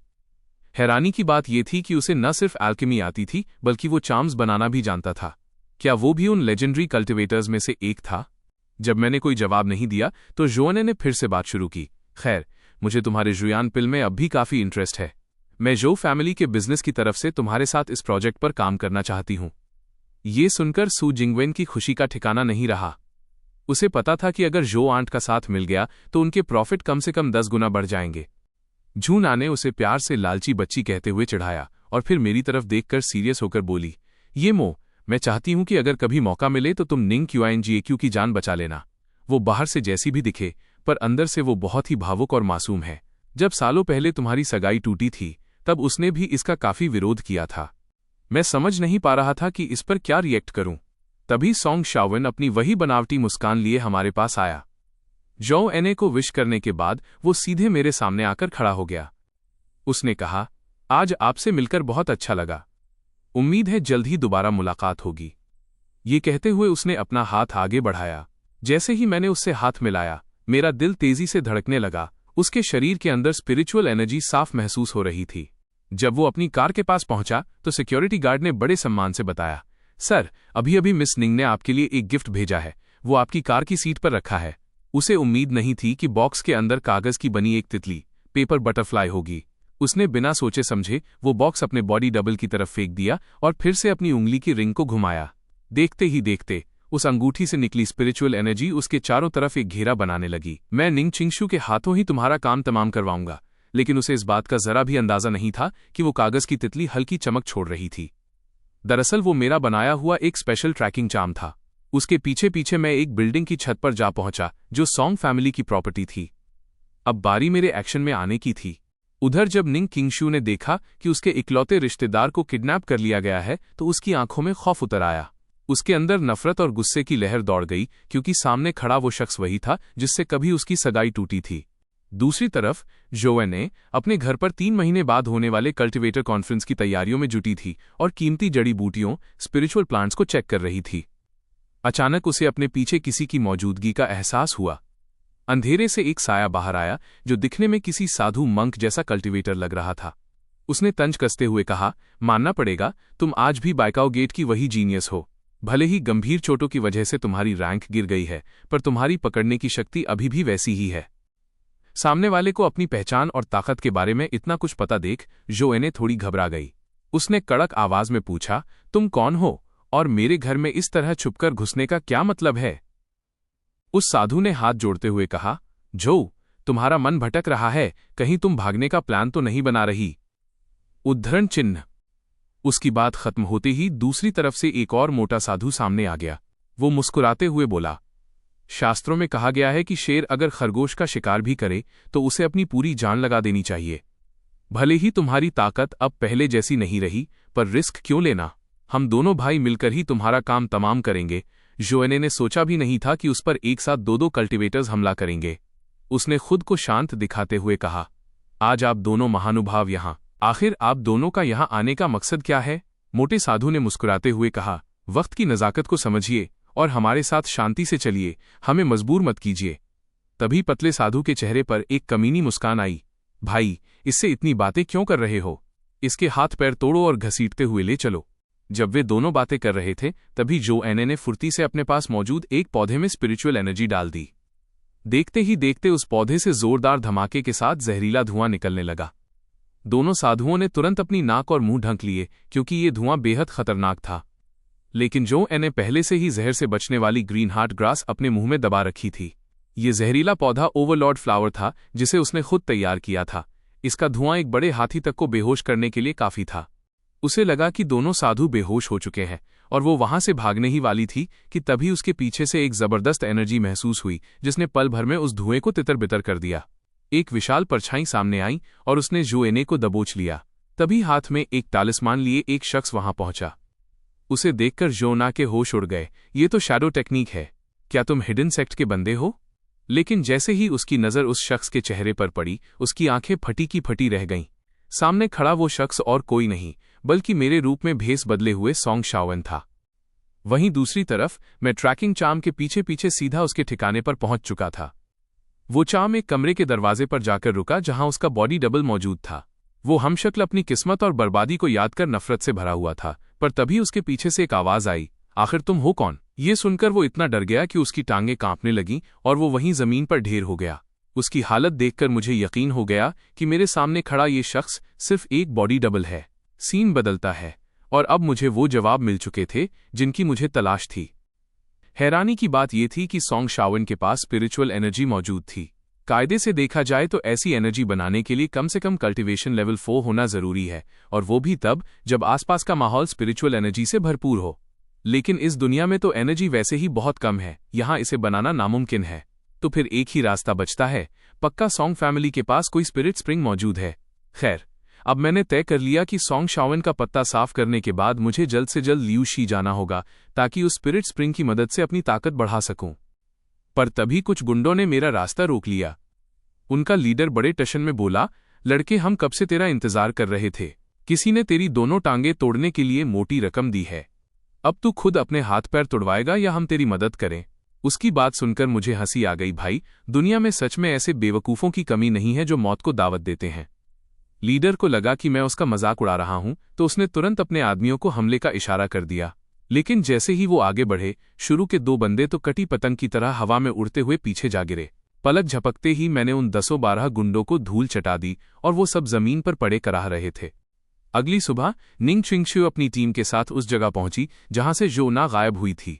हैरानी की बात यह थी कि उसे न सिर्फ अल्केमी आती थी बल्कि वो चार्म्स बनाना भी जानता था। क्या वो भी उन लेजेंडरी कल्टिवेटर्स में से एक था? जब मैंने कोई जवाब नहीं दिया तो जोने ने फिर से बात शुरू की, खैर, मुझे तुम्हारे जुयान पिल में अब भी काफी इंटरेस्ट है। मैं जो फैमिली के बिजनेस की तरफ से तुम्हारे साथ इस प्रोजेक्ट पर काम करना चाहती हूं। ये सुनकर सू जिंगवेन की खुशी का ठिकाना नहीं रहा। उसे पता था कि अगर जो आंट का साथ मिल गया तो उनके प्रॉफिट कम से कम 10 गुना बढ़ जाएंगे। झूना ने उसे प्यार से लालची बच्ची कहते हुए चिढ़ाया और फिर मेरी तरफ देखकर सीरियस होकर बोली, ये मो, मैं चाहती हूं कि अगर कभी मौका मिले तो तुम निंग QINGAQ की जान बचा लेना। वो बाहर से जैसी भी दिखे पर अंदर से वो बहुत ही भावुक और मासूम है। जब सालों पहले तुम्हारी सगाई टूटी थी तब उसने भी इसका काफी विरोध किया था। मैं समझ नहीं पा रहा था कि इस पर क्या रिएक्ट करूं। तभी सोंग शाओवेन अपनी वही बनावटी मुस्कान लिए हमारे पास आया। जो एने को विश करने के बाद वो सीधे मेरे सामने आकर खड़ा हो गया। उसने कहा, आज आपसे मिलकर बहुत अच्छा लगा। उम्मीद है जल्द ही दोबारा मुलाकात होगी। ये कहते हुए उसने अपना हाथ आगे बढ़ाया। जैसे ही मैंने उससे हाथ मिलाया मेरा दिल तेजी से धड़कने लगा। उसके शरीर के अंदर स्पिरिचुअल एनर्जी साफ महसूस हो रही थी। जब वो अपनी कार के पास पहुंचा तो सिक्योरिटी गार्ड ने बड़े सम्मान से बताया, सर, अभी अभी मिस निंग ने आपके लिए एक गिफ्ट भेजा है, वो आपकी कार की सीट पर रखा है। उसे उम्मीद नहीं थी कि बॉक्स के अंदर कागज की बनी एक तितली, पेपर बटरफ्लाई होगी। उसने बिना सोचे समझे वो बॉक्स अपने बॉडी डबल की तरफ फेंक दिया और फिर से अपनी उंगली की रिंग को घुमाया। देखते ही देखते उस अंगूठी से निकली स्पिरिचुअल एनर्जी उसके चारों तरफ एक घेरा बनाने लगी। मैं निंग चिंगशू के हाथों ही तुम्हारा काम तमाम करवाऊंगा। लेकिन उसे इस बात का जरा भी अंदाजा नहीं था कि वो कागज की तितली हल्की चमक छोड़ रही थी। दरअसल वो मेरा बनाया हुआ एक स्पेशल ट्रैकिंग चार्म था। उसके पीछे पीछे मैं एक बिल्डिंग की छत पर जा पहुंचा जो सोंग फैमिली की प्रॉपर्टी थी। अब बारी मेरे एक्शन में आने की थी। उधर जब निंग किंगशू ने देखा कि उसके इकलौते रिश्तेदार को किडनैप कर लिया गया है तो उसकी आंखों में खौफ उतर आया। उसके अंदर नफरत और गुस्से की लहर दौड़ गई, क्योंकि सामने खड़ा वो शख्स वही था जिससे कभी उसकी सगाई टूटी थी। दूसरी तरफ जोएने अपने घर पर 3 महीने बाद होने वाले कल्टिवेटर कॉन्फ्रेंस की तैयारियों में जुटी थी और कीमती जड़ी बूटियों, स्पिरिचुअल प्लांट्स को चेक कर रही थी। अचानक उसे अपने पीछे किसी की मौजूदगी का एहसास हुआ। अंधेरे से एक साया बाहर आया जो दिखने में किसी साधु मंक जैसा कल्टिवेटर लग रहा था। उसने तंज कसते हुए कहा, मानना पड़ेगा, तुम आज भी बाइकाओ गेट की वही जीनियस हो। भले ही गंभीर चोटों की वजह से तुम्हारी रैंक गिर गई है, पर तुम्हारी पकड़ने की शक्ति अभी भी वैसी ही है। सामने वाले को अपनी पहचान और ताकत के बारे में इतना कुछ पता देख जोएने थोड़ी घबरा गई। उसने कड़क आवाज में पूछा, तुम कौन हो और मेरे घर में इस तरह छुपकर घुसने का क्या मतलब है? उस साधु ने हाथ जोड़ते हुए कहा, जो, तुम्हारा मन भटक रहा है, कहीं तुम भागने का प्लान तो नहीं बना रही? उद्धरण चिन्ह। उसकी बात खत्म होते ही दूसरी तरफ से एक और मोटा साधु सामने आ गया। वो मुस्कुराते हुए बोला, शास्त्रों में कहा गया है कि शेर अगर खरगोश का शिकार भी करे तो उसे अपनी पूरी जान लगा देनी चाहिए। भले ही तुम्हारी ताकत अब पहले जैसी नहीं रही, पर रिस्क क्यों लेना? हम दोनों भाई मिलकर ही तुम्हारा काम तमाम करेंगे। जोएने ने सोचा भी नहीं था कि उस पर एक साथ 2-2 कल्टिवेटर्स हमला करेंगे। उसने खुद को शांत दिखाते हुए कहा, आज आप दोनों महानुभाव यहां, आखिर आप दोनों का यहां आने का मकसद क्या है? मोटे साधु ने मुस्कुराते हुए कहा, वक्त की नजाकत को समझिए और हमारे साथ शांति से चलिए, हमें मजबूर मत कीजिए। तभी पतले साधु के चेहरे पर एक कमीनी मुस्कान आई। भाई, इससे इतनी बातें क्यों कर रहे हो? इसके हाथ पैर तोड़ो और घसीटते हुए ले चलो। जब वे दोनों बातें कर रहे थे तभी जोएने ने फुर्ती से अपने पास मौजूद एक पौधे में स्पिरिचुअल एनर्जी डाल दी। देखते ही देखते उस पौधे से जोरदार धमाके के साथ जहरीला धुआं निकलने लगा। दोनों साधुओं ने तुरंत अपनी नाक और मुंह ढंक लिए, क्योंकि ये धुआं बेहद खतरनाक था। लेकिन जोएने पहले से ही जहर से बचने वाली ग्रीन हार्ट ग्रास अपने मुंह में दबा रखी थी। ये जहरीला पौधा ओवरलॉर्ड फ्लावर था जिसे उसने खुद तैयार किया था। इसका धुआं एक बड़े हाथी तक को बेहोश करने के लिए काफी था। उसे लगा कि दोनों साधु बेहोश हो चुके हैं और वो वहां से भागने ही वाली थी कि तभी उसके पीछे से एक जबरदस्त एनर्जी महसूस हुई जिसने पल भर में उस धुएं को तितर बितर कर दिया। एक विशाल परछाई सामने आई और उसने जोएने को दबोच लिया। तभी हाथ में एक तालिस्मान लिए एक शख्स वहां पहुंचा। उसे देखकर जोना के होश उड़ गए। ये तो शैडो टेक्निक है। क्या तुम हिडन सेक्ट के बंदे हो? लेकिन जैसे ही उसकी नज़र उस शख्स के चेहरे पर पड़ी, उसकी आंखें फटी की फटी रह गईं। सामने खड़ा वो शख्स और कोई नहीं बल्कि मेरे रूप में भेस बदले हुए सोंग शाओवेन था। वहीं दूसरी तरफ मैं ट्रैकिंग चार्म के पीछे पीछे सीधा उसके ठिकाने पर पहुंच चुका था। वो चार्म एक कमरे के दरवाजे पर जाकर रुका जहां उसका बॉडी डबल मौजूद था। वो हमशक्ल अपनी किस्मत और बर्बादी को याद कर नफरत से भरा हुआ था, पर तभी उसके पीछे से एक आवाज आई, आखिर तुम हो कौन? ये सुनकर वो इतना डर गया कि उसकी टांगें कांपने लगीं और वो वहीं जमीन पर ढेर हो गया। उसकी हालत देखकर मुझे यकीन हो गया कि मेरे सामने खड़ा ये शख्स सिर्फ एक बॉडी डबल है। सीन बदलता है और अब मुझे वो जवाब मिल चुके थे जिनकी मुझे तलाश थी। हैरानी की बात यह थी कि सोंग शाओवेन के पास स्पिरिचुअल एनर्जी मौजूद थी। कायदे से देखा जाए तो ऐसी एनर्जी बनाने के लिए कम से कम कल्टीवेशन लेवल 4 होना जरूरी है, और वो भी तब जब आसपास का माहौल स्पिरिचुअल एनर्जी से भरपूर हो। लेकिन इस दुनिया में तो एनर्जी वैसे ही बहुत कम है, यहां इसे बनाना नामुमकिन है। तो फिर एक ही रास्ता बचता है, पक्का सोंग फैमिली के पास कोई स्पिरिट स्प्रिंग मौजूद है। खैर, अब मैंने तय कर लिया कि सोंग शाओवेन का पत्ता साफ करने के बाद मुझे जल्द से जल्द लियू शी जाना होगा ताकि उस स्पिरिट स्प्रिंग की मदद से अपनी ताकत बढ़ा सकूं। पर तभी कुछ गुंडों ने मेरा रास्ता रोक लिया। उनका लीडर बड़े टशन में बोला, लड़के, हम कब से तेरा इंतजार कर रहे थे। किसी ने तेरी दोनों टांगें तोड़ने के लिए मोटी रकम दी है। अब तू खुद अपने हाथ पैर तोड़वाएगा या हम तेरी मदद करें? उसकी बात सुनकर मुझे हंसी आ गई। भाई, दुनिया में सच में ऐसे बेवकूफों की कमी नहीं है जो मौत को दावत देते हैं। लीडर को लगा कि मैं उसका मजाक उड़ा रहा हूं, तो उसने तुरंत अपने आदमियों को हमले का इशारा कर दिया। लेकिन जैसे ही वो आगे बढ़े, शुरू के 2 बंदे तो कटी पतंग की तरह हवा में उड़ते हुए पीछे जा गिरे। पलक झपकते ही मैंने उन 10-12 गुंडों को धूल चटा दी और वो सब जमीन पर पड़े कराह रहे थे। अगली सुबह निंग चिंगशू अपनी टीम के साथ उस जगह पहुंची जहां से जोना गायब हुई थी।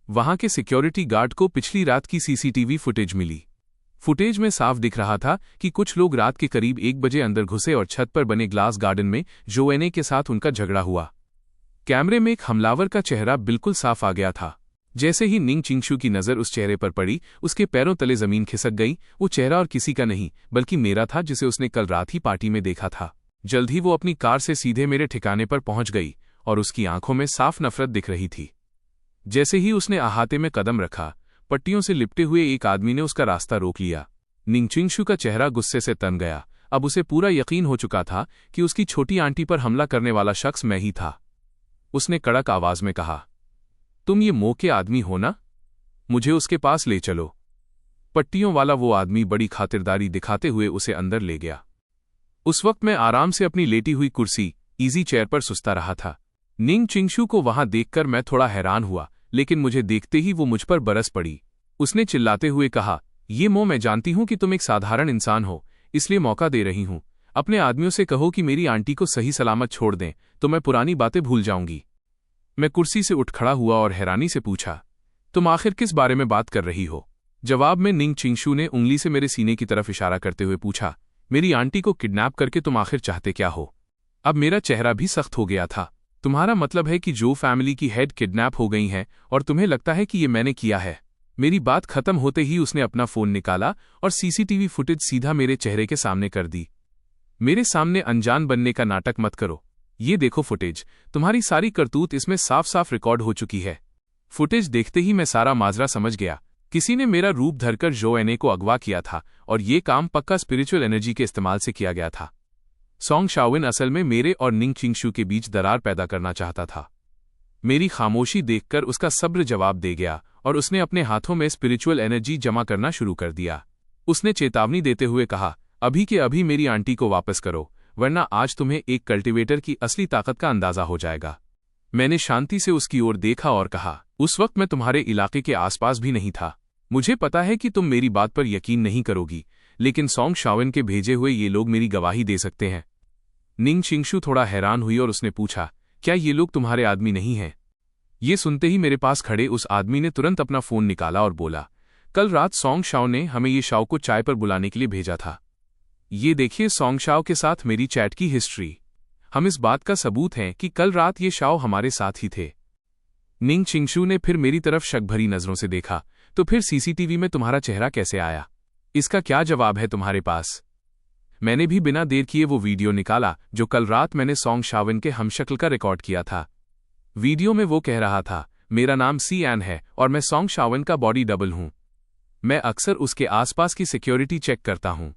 वहां के सिक्योरिटी गार्ड को पिछली रात की सीसीटीवी फुटेज मिली। फुटेज में साफ दिख रहा था कि कुछ लोग रात के करीब 1 बजे अंदर घुसे और छत पर बने ग्लास गार्डन में जोएने के साथ उनका झगड़ा हुआ। कैमरे में एक हमलावर का चेहरा बिल्कुल साफ आ गया था। जैसे ही निंग चिंगशू की नजर उस चेहरे पर पड़ी, उसके पैरों तले जमीन खिसक गई। वो चेहरा और किसी का नहीं बल्कि मेरा था, जिसे उसने कल रात ही पार्टी में देखा था। जल्द ही वो अपनी कार से सीधे मेरे ठिकाने पर पहुंच गई और उसकी आंखों में साफ नफरत दिख रही थी। जैसे ही उसने अहाते में कदम रखा, पट्टियों से लिपटे हुए एक आदमी ने उसका रास्ता रोक लिया। निंग चिंगशू का चेहरा गुस्से से तन गया। अब उसे पूरा यकीन हो चुका था कि उसकी छोटी आंटी पर हमला करने वाला शख्स मैं ही था। उसने कड़क आवाज में कहा, तुम ये मो के आदमी हो ना? मुझे उसके पास ले चलो। पट्टियों वाला वो आदमी बड़ी खातिरदारी दिखाते हुए उसे अंदर ले गया। उस वक्त मैं आराम से अपनी लेटी हुई कुर्सी इजी चेयर पर सुस्ता रहा था। निंग चिंगशू को वहां देखकर मैं थोड़ा हैरान हुआ, लेकिन मुझे देखते ही वो मुझ पर बरस पड़ी। उसने चिल्लाते हुए कहा, ये मो, मैं जानती हूं कि तुम एक साधारण इंसान हो, इसलिए मौका दे रही हूं। अपने आदमियों से कहो कि मेरी आंटी को सही सलामत छोड़ दें, तो मैं पुरानी बातें भूल जाऊंगी। मैं कुर्सी से उठ खड़ा हुआ और हैरानी से पूछा, तुम आखिर किस बारे में बात कर रही हो? जवाब में निंग चिंगशू ने उंगली से मेरे सीने की तरफ इशारा करते हुए पूछा, मेरी आंटी को किडनैप करके तुम आखिर चाहते क्या हो? अब मेरा चेहरा भी सख्त हो गया था। तुम्हारा मतलब है कि जो फैमिली की हेड किडनैप हो गई हैं और तुम्हें लगता है कि ये मैंने किया है? मेरी बात खत्म होते ही उसने अपना फोन निकाला और सीसीटीवी फुटेज सीधा मेरे चेहरे के सामने कर दी। मेरे सामने अनजान बनने का नाटक मत करो। ये देखो फुटेज, तुम्हारी सारी करतूत इसमें साफ साफ रिकॉर्ड हो चुकी है। फुटेज देखते ही मैं सारा माजरा समझ गया। किसी ने मेरा रूप धरकर जोएने को अगवा किया था और ये काम पक्का स्पिरिचुअल एनर्जी के इस्तेमाल से किया गया था। सोंग शाओवेन असल में मेरे और निंग चिंगशू के बीच दरार पैदा करना चाहता था। मेरी खामोशी देखकर उसका सब्र जवाब दे गया और उसने अपने हाथों में स्पिरिचुअल एनर्जी जमा करना शुरू कर दिया। उसने चेतावनी देते हुए कहा, अभी के अभी मेरी आंटी को वापस करो, वरना आज तुम्हें एक कल्टीवेटर की असली ताकत का अंदाजा हो जाएगा। मैंने शांति से उसकी ओर देखा और कहा, उस वक्त मैं तुम्हारे इलाके के आसपास भी नहीं था। मुझे पता है कि तुम मेरी बात पर यकीन नहीं करोगी, लेकिन सोंग शाओवेन के भेजे हुए ये लोग मेरी गवाही दे सकते हैं। निंग चिंगशू थोड़ा हैरान हुई और उसने पूछा, क्या ये लोग तुम्हारे आदमी नहीं हैं? ये सुनते ही मेरे पास खड़े उस आदमी ने तुरंत अपना फोन निकाला और बोला, कल रात सोंग शाओ ने हमें ये शाओ को चाय पर बुलाने के लिए भेजा था। ये देखिए सोंग शाओ के साथ मेरी चैट की हिस्ट्री। हम इस बात का सबूत हैं कि कल रात ये शाओ हमारे साथ ही थे। निंग चिंगशू ने फिर मेरी तरफ शक भरी नजरों से देखा, तो फिर सीसीटीवी में तुम्हारा चेहरा कैसे आया? इसका क्या जवाब है तुम्हारे पास? मैंने भी बिना देर किए वो वीडियो निकाला जो कल रात मैंने सॉन्ग शाओन के हमशक्ल का रिकॉर्ड किया था। वीडियो में वो कह रहा था, मेरा नाम सी एन है और मैं सॉन्ग शाओन का बॉडी डबल हूं। मैं अक्सर उसके आसपास की सिक्योरिटी चेक करता हूं।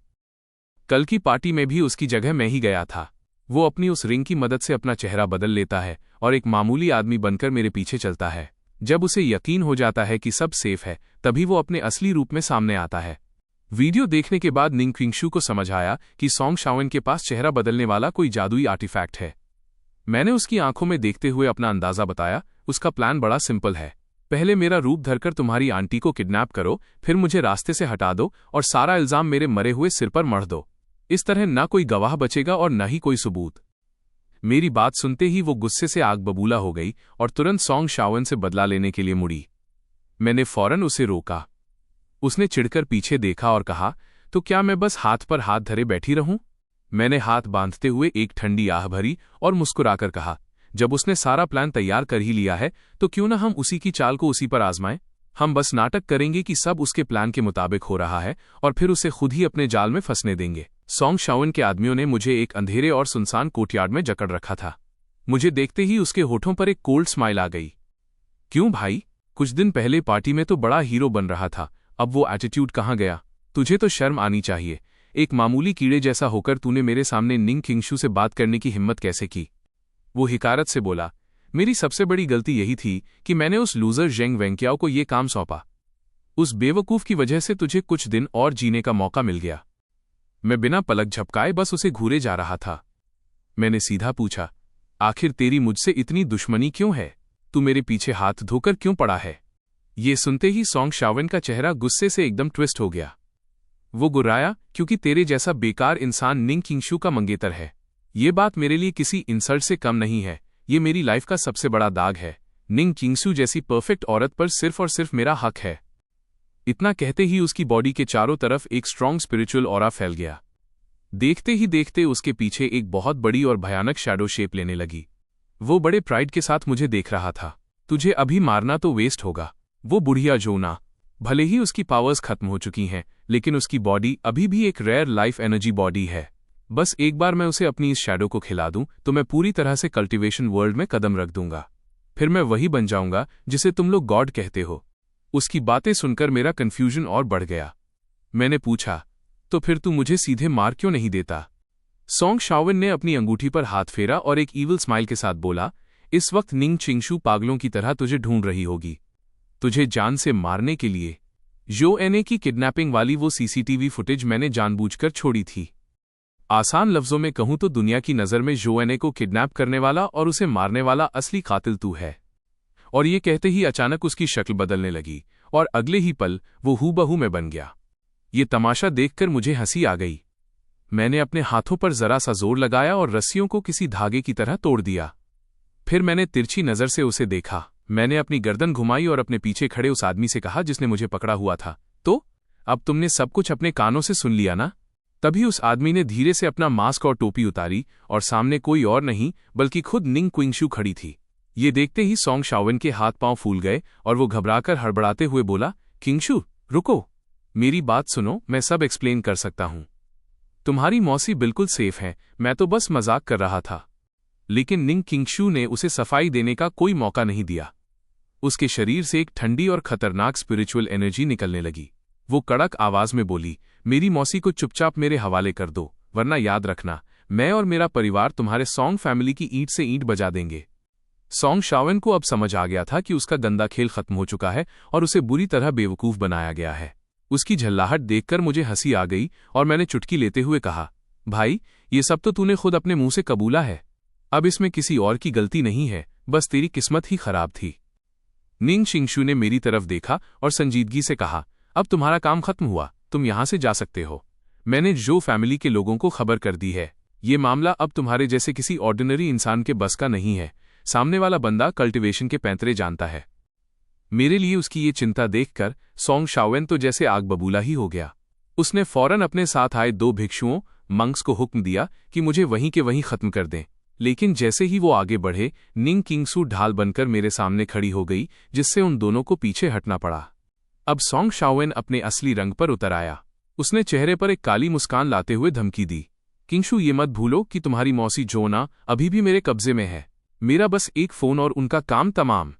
कल की पार्टी में भी उसकी जगह मैं ही गया था। वो अपनी उस रिंग की मदद से अपना चेहरा बदल लेता है और एक मामूली आदमी बनकर मेरे पीछे चलता है। जब उसे यकीन हो जाता है कि सब सेफ है, तभी वो अपने असली रूप में सामने आता है। वीडियो देखने के बाद निंग क्विंगशू को समझ आया कि सॉन्ग शाओन के पास चेहरा बदलने वाला कोई जादुई आर्टिफैक्ट है। मैंने उसकी आंखों में देखते हुए अपना अंदाजा बताया। उसका प्लान बड़ा सिंपल है। पहले मेरा रूप धरकर तुम्हारी आंटी को किडनैप करो, फिर मुझे रास्ते से हटा दो और सारा इल्जाम मेरे मरे हुए सिर पर मढ़ दो। इस तरह ना कोई गवाह बचेगा और न ही कोई सबूत। मेरी बात सुनते ही वो गुस्से से आग बबूला हो गई और तुरंत सॉन्ग शाओन से बदला लेने के लिए मुड़ी। मैंने फौरन उसे रोका। उसने चिढ़कर पीछे देखा और कहा, तो क्या मैं बस हाथ पर हाथ धरे बैठी रहूं? मैंने हाथ बांधते हुए एक ठंडी आह भरी और मुस्कुराकर कहा, जब उसने सारा प्लान तैयार कर ही लिया है तो क्यों ना हम उसी की चाल को उसी पर आजमाएं। हम बस नाटक करेंगे कि सब उसके प्लान के मुताबिक हो रहा है और फिर उसे खुद ही अपने जाल में फंसने देंगे। सॉन्ग शाओन के आदमियों ने मुझे एक अंधेरे और सुनसान कोर्टयार्ड में जकड़ रखा था। मुझे देखते ही उसके होठों पर एक कोल्ड स्माइल आ गई। क्यों भाई, कुछ दिन पहले पार्टी में तो बड़ा हीरो बन रहा था, अब वो एटीट्यूड कहाँ गया? तुझे तो शर्म आनी चाहिए। एक मामूली कीड़े जैसा होकर तूने मेरे सामने निंग क्विंगशू से बात करने की हिम्मत कैसे की? वो हिकारत से बोला, मेरी सबसे बड़ी गलती यही थी कि मैंने उस लूजर जेंग वेंकियाओ को ये काम सौंपा। उस बेवकूफ की वजह से तुझे कुछ दिन और जीने का मौका मिल गया। मैं बिना पलक झपकाए बस उसे घूरे जा रहा था। मैंने सीधा पूछा, आखिर तेरी मुझसे इतनी दुश्मनी क्यों है? तू मेरे पीछे हाथ धोकर क्यों पड़ा है? ये सुनते ही सॉन्ग शाओन का चेहरा गुस्से से एकदम ट्विस्ट हो गया। वो गुर्राया, क्योंकि तेरे जैसा बेकार इंसान निंग क्विंगशू का मंगेतर है। ये बात मेरे लिए किसी इंसल्ट से कम नहीं है, ये मेरी लाइफ का सबसे बड़ा दाग है। निंग क्विंगशू जैसी परफेक्ट औरत पर सिर्फ और सिर्फ मेरा हक है। इतना कहते ही उसकी बॉडी के चारों तरफ एक स्ट्रॉन्ग स्पिरिचुअल ऑरा फैल गया। देखते ही देखते उसके पीछे एक बहुत बड़ी और भयानक शैडो शेप लेने लगी। वो बड़े प्राइड के साथ मुझे देख रहा था। तुझे अभी मारना तो वेस्ट होगा। वो बुढ़िया जोना, भले ही उसकी पावर्स खत्म हो चुकी हैं, लेकिन उसकी बॉडी अभी भी एक रेयर लाइफ एनर्जी बॉडी है। बस एक बार मैं उसे अपनी इस शैडो को खिला दूं तो मैं पूरी तरह से कल्टीवेशन वर्ल्ड में कदम रख दूंगा। फिर मैं वही बन जाऊंगा जिसे तुम लोग गॉड कहते हो। उसकी बातें सुनकर मेरा कन्फ्यूजन और बढ़ गया। मैंने पूछा, तो फिर तू मुझे सीधे मार क्यों नहीं देता? सॉन्ग शाओन ने अपनी अंगूठी पर हाथ फेरा और एक ईविल स्माइल के साथ बोला, इस वक्त निंग क्विंगशू पागलों की तरह तुझे ढूंढ रही होगी, तुझे जान से मारने के लिए। जोएनए की किडनैपिंग वाली वो सीसीटीवी फुटेज मैंने जानबूझकर छोड़ी थी। आसान लफ्जों में कहूं तो दुनिया की नज़र में जोएनए को किडनैप करने वाला और उसे मारने वाला असली कातिल तू है। और ये कहते ही अचानक उसकी शक्ल बदलने लगी और अगले ही पल वो हूबहू में बन गया। ये तमाशा देखकर मुझे हंसी आ गई। मैंने अपने हाथों पर जरा सा जोर लगाया और रस्सियों को किसी धागे की तरह तोड़ दिया। फिर मैंने तिरछी नज़र से उसे देखा। मैंने अपनी गर्दन घुमाई और अपने पीछे खड़े उस आदमी से कहा जिसने मुझे पकड़ा हुआ था, तो अब तुमने सब कुछ अपने कानों से सुन लिया ना? तभी उस आदमी ने धीरे से अपना मास्क और टोपी उतारी और सामने कोई और नहीं बल्कि खुद निंग क्विंगशू खड़ी थी। ये देखते ही सॉन्ग शाओन के हाथ पांव फूल गए और वो घबराकर हड़बड़ाते हुए बोला, क्विंगशू रुको, मेरी बात सुनो, मैं सब एक्सप्लेन कर सकता हूं। तुम्हारी मौसी बिल्कुल सेफ है, मैं तो बस मजाक कर रहा था। लेकिन निंग क्विंगशू ने उसे सफाई देने का कोई मौका नहीं दिया। उसके शरीर से एक ठंडी और खतरनाक स्पिरिचुअल एनर्जी निकलने लगी। वो कड़क आवाज में बोली, मेरी मौसी को चुपचाप मेरे हवाले कर दो, वरना याद रखना, मैं और मेरा परिवार तुम्हारे सॉन्ग फैमिली की ईंट से ईंट बजा देंगे। सॉन्ग शाओन को अब समझ आ गया था कि उसका गंदा खेल खत्म हो चुका है और उसे बुरी तरह बेवकूफ बनाया गया है। उसकी झल्लाहट देखकर मुझे हंसी आ गई और मैंने चुटकी लेते हुए कहा, भाई ये सब तो तूने खुद अपने मुंह से कबूला है। अब इसमें किसी और की गलती नहीं है, बस तेरी किस्मत ही खराब थी। निंग क्विंगशू ने मेरी तरफ देखा और संजीदगी से कहा, अब तुम्हारा काम खत्म हुआ, तुम यहां से जा सकते हो। मैंने जो फैमिली के लोगों को खबर कर दी है। ये मामला अब तुम्हारे जैसे किसी ऑर्डिनरी इंसान के बस का नहीं है। सामने वाला बंदा कल्टीवेशन के पैंतरे जानता है। मेरे लिए उसकी ये चिंता देखकर सॉन्ग शाओन तो जैसे आग बबूला ही हो गया। उसने फौरन अपने साथ आए 2 भिक्षुओं मंक्स को हुक्म दिया कि मुझे वहीं के वहीं खत्म कर दें। लेकिन जैसे ही वो आगे बढ़े, निंग क्विंगशू ढाल बनकर मेरे सामने खड़ी हो गई, जिससे उन दोनों को पीछे हटना पड़ा। अब सॉन्ग शाओन अपने असली रंग पर उतर आया। उसने चेहरे पर एक काली मुस्कान लाते हुए धमकी दी। किंगशु, ये मत भूलो कि तुम्हारी मौसी जोना अभी भी मेरे कब्जे में है। मेरा बस एक फोन और उनका काम तमाम।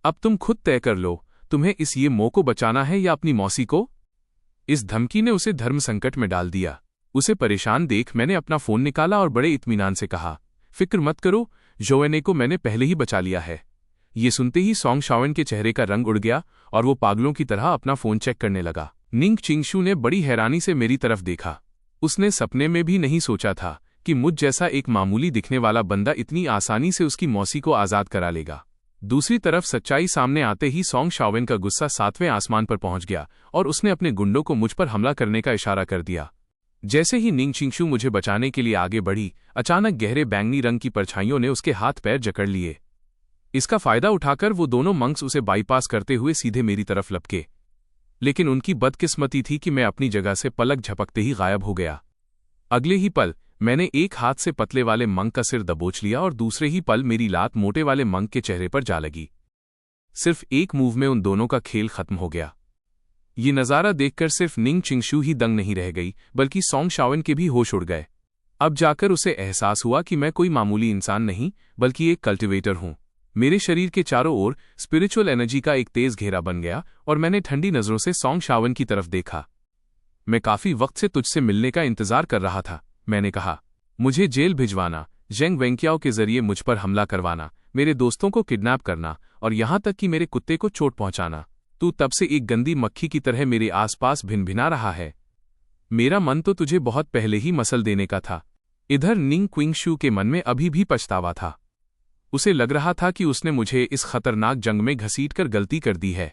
अब तुम खुद तय कर लो, तुम्हें इस ये मो को बचाना है या अपनी मौसी को। इस धमकी ने उसे धर्म संकट में डाल दिया। उसे परेशान देख मैंने अपना फोन निकाला और बड़े इत्मीनान से कहा, फिक्र मत करो, जोएने को मैंने पहले ही बचा लिया है। ये सुनते ही सोंग शाओन के चेहरे का रंग उड़ गया और वो पागलों की तरह अपना फोन चेक करने लगा। निंग चिंगशू ने बड़ी हैरानी से मेरी तरफ देखा। उसने सपने में भी नहीं सोचा था कि मुझ जैसा एक मामूली दिखने वाला बंदा इतनी आसानी से उसकी मौसी को आजाद करा लेगा। दूसरी तरफ सच्चाई सामने आते ही सोंग शाओन का गुस्सा 7वें आसमान पर पहुंच गया और उसने अपने गुंडों को मुझ पर हमला करने का इशारा कर दिया। जैसे ही निंग चिंगशू मुझे बचाने के लिए आगे बढ़ी, अचानक गहरे बैंगनी रंग की परछाइयों ने उसके हाथ पैर जकड़ लिए। इसका फायदा उठाकर वो दोनों मंक्स उसे बाईपास करते हुए सीधे मेरी तरफ लपके, लेकिन उनकी बदकिस्मती थी कि मैं अपनी जगह से पलक झपकते ही गायब हो गया। अगले ही पल मैंने एक हाथ से पतले वाले मंक का सिर दबोच लिया और दूसरे ही पल मेरी लात मोटे वाले मंक के चेहरे पर जा लगी। सिर्फ एक मूव में उन दोनों का खेल खत्म हो गया। ये नज़ारा देखकर सिर्फ निंग चिंगशू ही दंग नहीं रह गई, बल्कि सोंग शाओन के भी होश उड़ गए। अब जाकर उसे एहसास हुआ कि मैं कोई मामूली इंसान नहीं बल्कि एक कल्टिवेटर हूं। मेरे शरीर के चारों ओर स्पिरिचुअल एनर्जी का एक तेज घेरा बन गया और मैंने ठंडी नजरों से सोंग शाओन की तरफ देखा। मैं काफी वक्त से तुझसे मिलने का इंतजार कर रहा था, मैंने कहा। मुझे जेल भिजवाना, जेंग वेंकियाओ के जरिए मुझ पर हमला करवाना, मेरे दोस्तों को किडनैप करना और यहां तक कि मेरे कुत्ते को चोट पहुंचाना। तू तब से एक गंदी मक्खी की तरह मेरे आसपास भिनभिना रहा है। मेरा मन तो तुझे बहुत पहले ही मसल देने का था। इधर निंग क्विंगशू के मन में अभी भी पछतावा था। उसे लग रहा था कि उसने मुझे इस खतरनाक जंग में घसीटकर गलती कर दी है।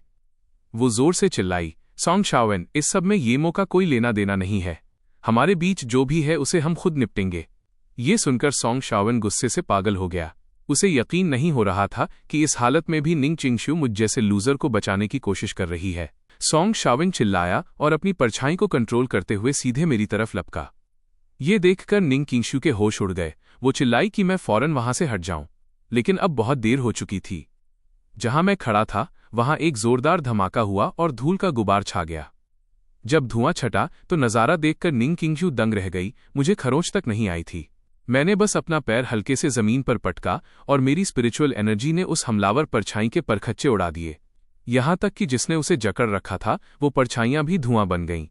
वो जोर से चिल्लाई, सोंग शाओन, इस सब में येमो का कोई लेना देना नहीं है। हमारे बीच जो भी है उसे हम खुद निपटेंगे। ये सुनकर सोंग शाओन गुस्से से पागल हो गया। उसे यकीन नहीं हो रहा था कि इस हालत में भी निंग चिंगशू मुझ जैसे लूजर को बचाने की कोशिश कर रही है। सोंग शाओन चिल्लाया और अपनी परछाई को कंट्रोल करते हुए सीधे मेरी तरफ लपका। ये देखकर निंग चिंगशू के होश उड़ गए। वो चिल्लाई कि मैं फौरन वहां से हट जाऊं, लेकिन अब बहुत देर हो चुकी थी। जहां मैं खड़ा था वहां एक जोरदार धमाका हुआ और धूल का गुबार छा गया। जब धुआं छटा तो नजारा देखकर निंग चिंगशू दंग रह गई। मुझे खरोंच तक नहीं आई थी। मैंने बस अपना पैर हल्के से जमीन पर पटका और मेरी स्पिरिचुअल एनर्जी ने उस हमलावर परछाई के परखच्चे उड़ा दिए। यहां तक कि जिसने उसे जकड़ रखा था वो परछाइयां भी धुआं बन गईं।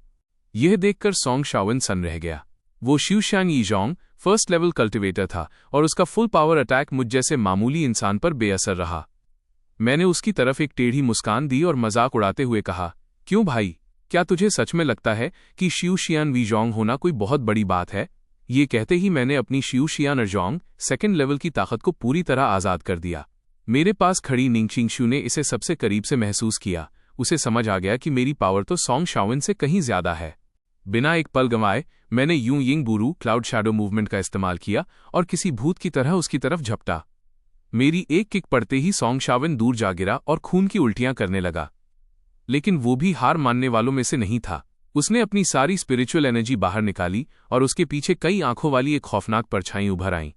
यह देखकर सोंग शाओन सन्न रह गया। वो शिवशान यीजोंग फर्स्ट लेवल कल्टिवेटर था और उसका फुल पावर अटैक मुझ जैसे मामूली इंसान पर बेअसर रहा। मैंने उसकी तरफ एक टेढ़ी मुस्कान दी और मजाक उड़ाते हुए कहा, क्यों भाई, क्या तुझे सच में लगता है कि शिवशियान वीजोंग होना कोई बहुत बड़ी बात है? ये कहते ही मैंने अपनी शिवशियान अर्जोंग सेकंड लेवल की ताकत को पूरी तरह आजाद कर दिया। मेरे पास खड़ी निंग चिंगशू ने इसे सबसे करीब से महसूस किया। उसे समझ आ गया कि मेरी पावर तो सोंग शाओन से कहीं ज्यादा है। बिना एक पल गंवाए मैंने यूं यिंग बुरू क्लाउड शैडो मूवमेंट का इस्तेमाल किया और किसी भूत की तरह उसकी तरफ झपटा। मेरी एक किक पड़ते ही सोंग शाओन दूर जा गिरा और खून की उल्टियां करने लगा। लेकिन वो भी हार मानने वालों में से नहीं था। उसने अपनी सारी स्पिरिचुअल एनर्जी बाहर निकाली और उसके पीछे कई आंखों वाली एक खौफनाक परछाई उभर आईं।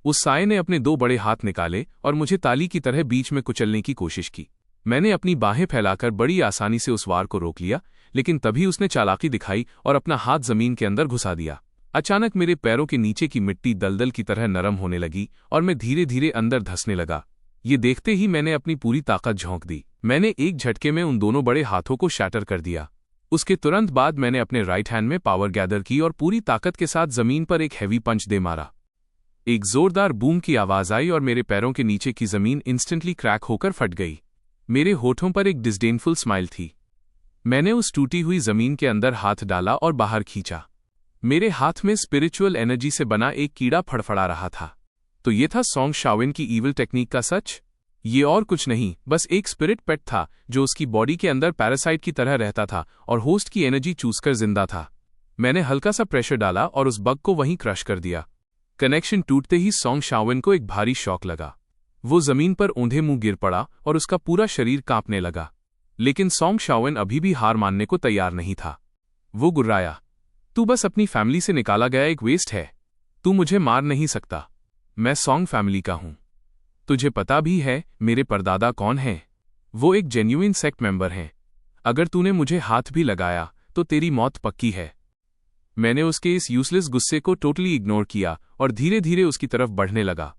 उस साये ने अपने 2 बड़े हाथ निकाले और मुझे ताली की तरह बीच में कुचलने की कोशिश की। मैंने अपनी बाहें फैलाकर बड़ी आसानी से उस वार को रोक लिया, लेकिन तभी उसने चालाकी दिखाई और अपना हाथ जमीन के अंदर घुसा दिया। अचानक मेरे पैरों के नीचे की मिट्टी दलदल की तरह नरम होने लगी और मैं धीरे धीरे अंदर धंसने लगा। ये देखते ही मैंने अपनी पूरी ताकत झोंक दी। मैंने एक झटके में उन दोनों बड़े हाथों को शैटर कर दिया। उसके तुरंत बाद मैंने अपने राइट हैंड में पावर गैदर की और पूरी ताकत के साथ जमीन पर एक हैवी पंच दे मारा। एक जोरदार बूम की आवाज आई और मेरे पैरों के नीचे की जमीन इंस्टेंटली क्रैक होकर फट गई। मेरे होठों पर एक डिस्डेनफुल स्माइल थी। मैंने उस टूटी हुई जमीन के अंदर हाथ डाला और बाहर खींचा। मेरे हाथ में स्पिरिचुअल एनर्जी से बना एक कीड़ा फड़फड़ा रहा था। तो ये था सोंग शाओन की ईविल टेक्निक का सच। ये और कुछ नहीं, बस एक स्पिरिट पेट था जो उसकी बॉडी के अंदर पैरासाइट की तरह रहता था और होस्ट की एनर्जी चूसकर जिंदा था। मैंने हल्का सा प्रेशर डाला और उस बग को वहीं क्रश कर दिया। कनेक्शन टूटते ही सोंग शाओन को एक भारी शॉक लगा। वो जमीन पर औंधे मुंह गिर पड़ा और उसका पूरा शरीर कांपने लगा। लेकिन सोंग शाओन अभी भी हार मानने को तैयार नहीं था। वो गुर्राया, तू बस अपनी फैमिली से निकाला गया एक वेस्ट है। तू मुझे मार नहीं सकता। मैं सोंग फैमिली का हूं। तुझे पता भी है मेरे परदादा कौन हैं? वो एक जेन्युइन सेक्ट मेंबर हैं। अगर तूने मुझे हाथ भी लगाया तो तेरी मौत पक्की है। मैंने उसके इस यूजलेस गुस्से को टोटली इग्नोर किया और धीरे धीरे उसकी तरफ बढ़ने लगा।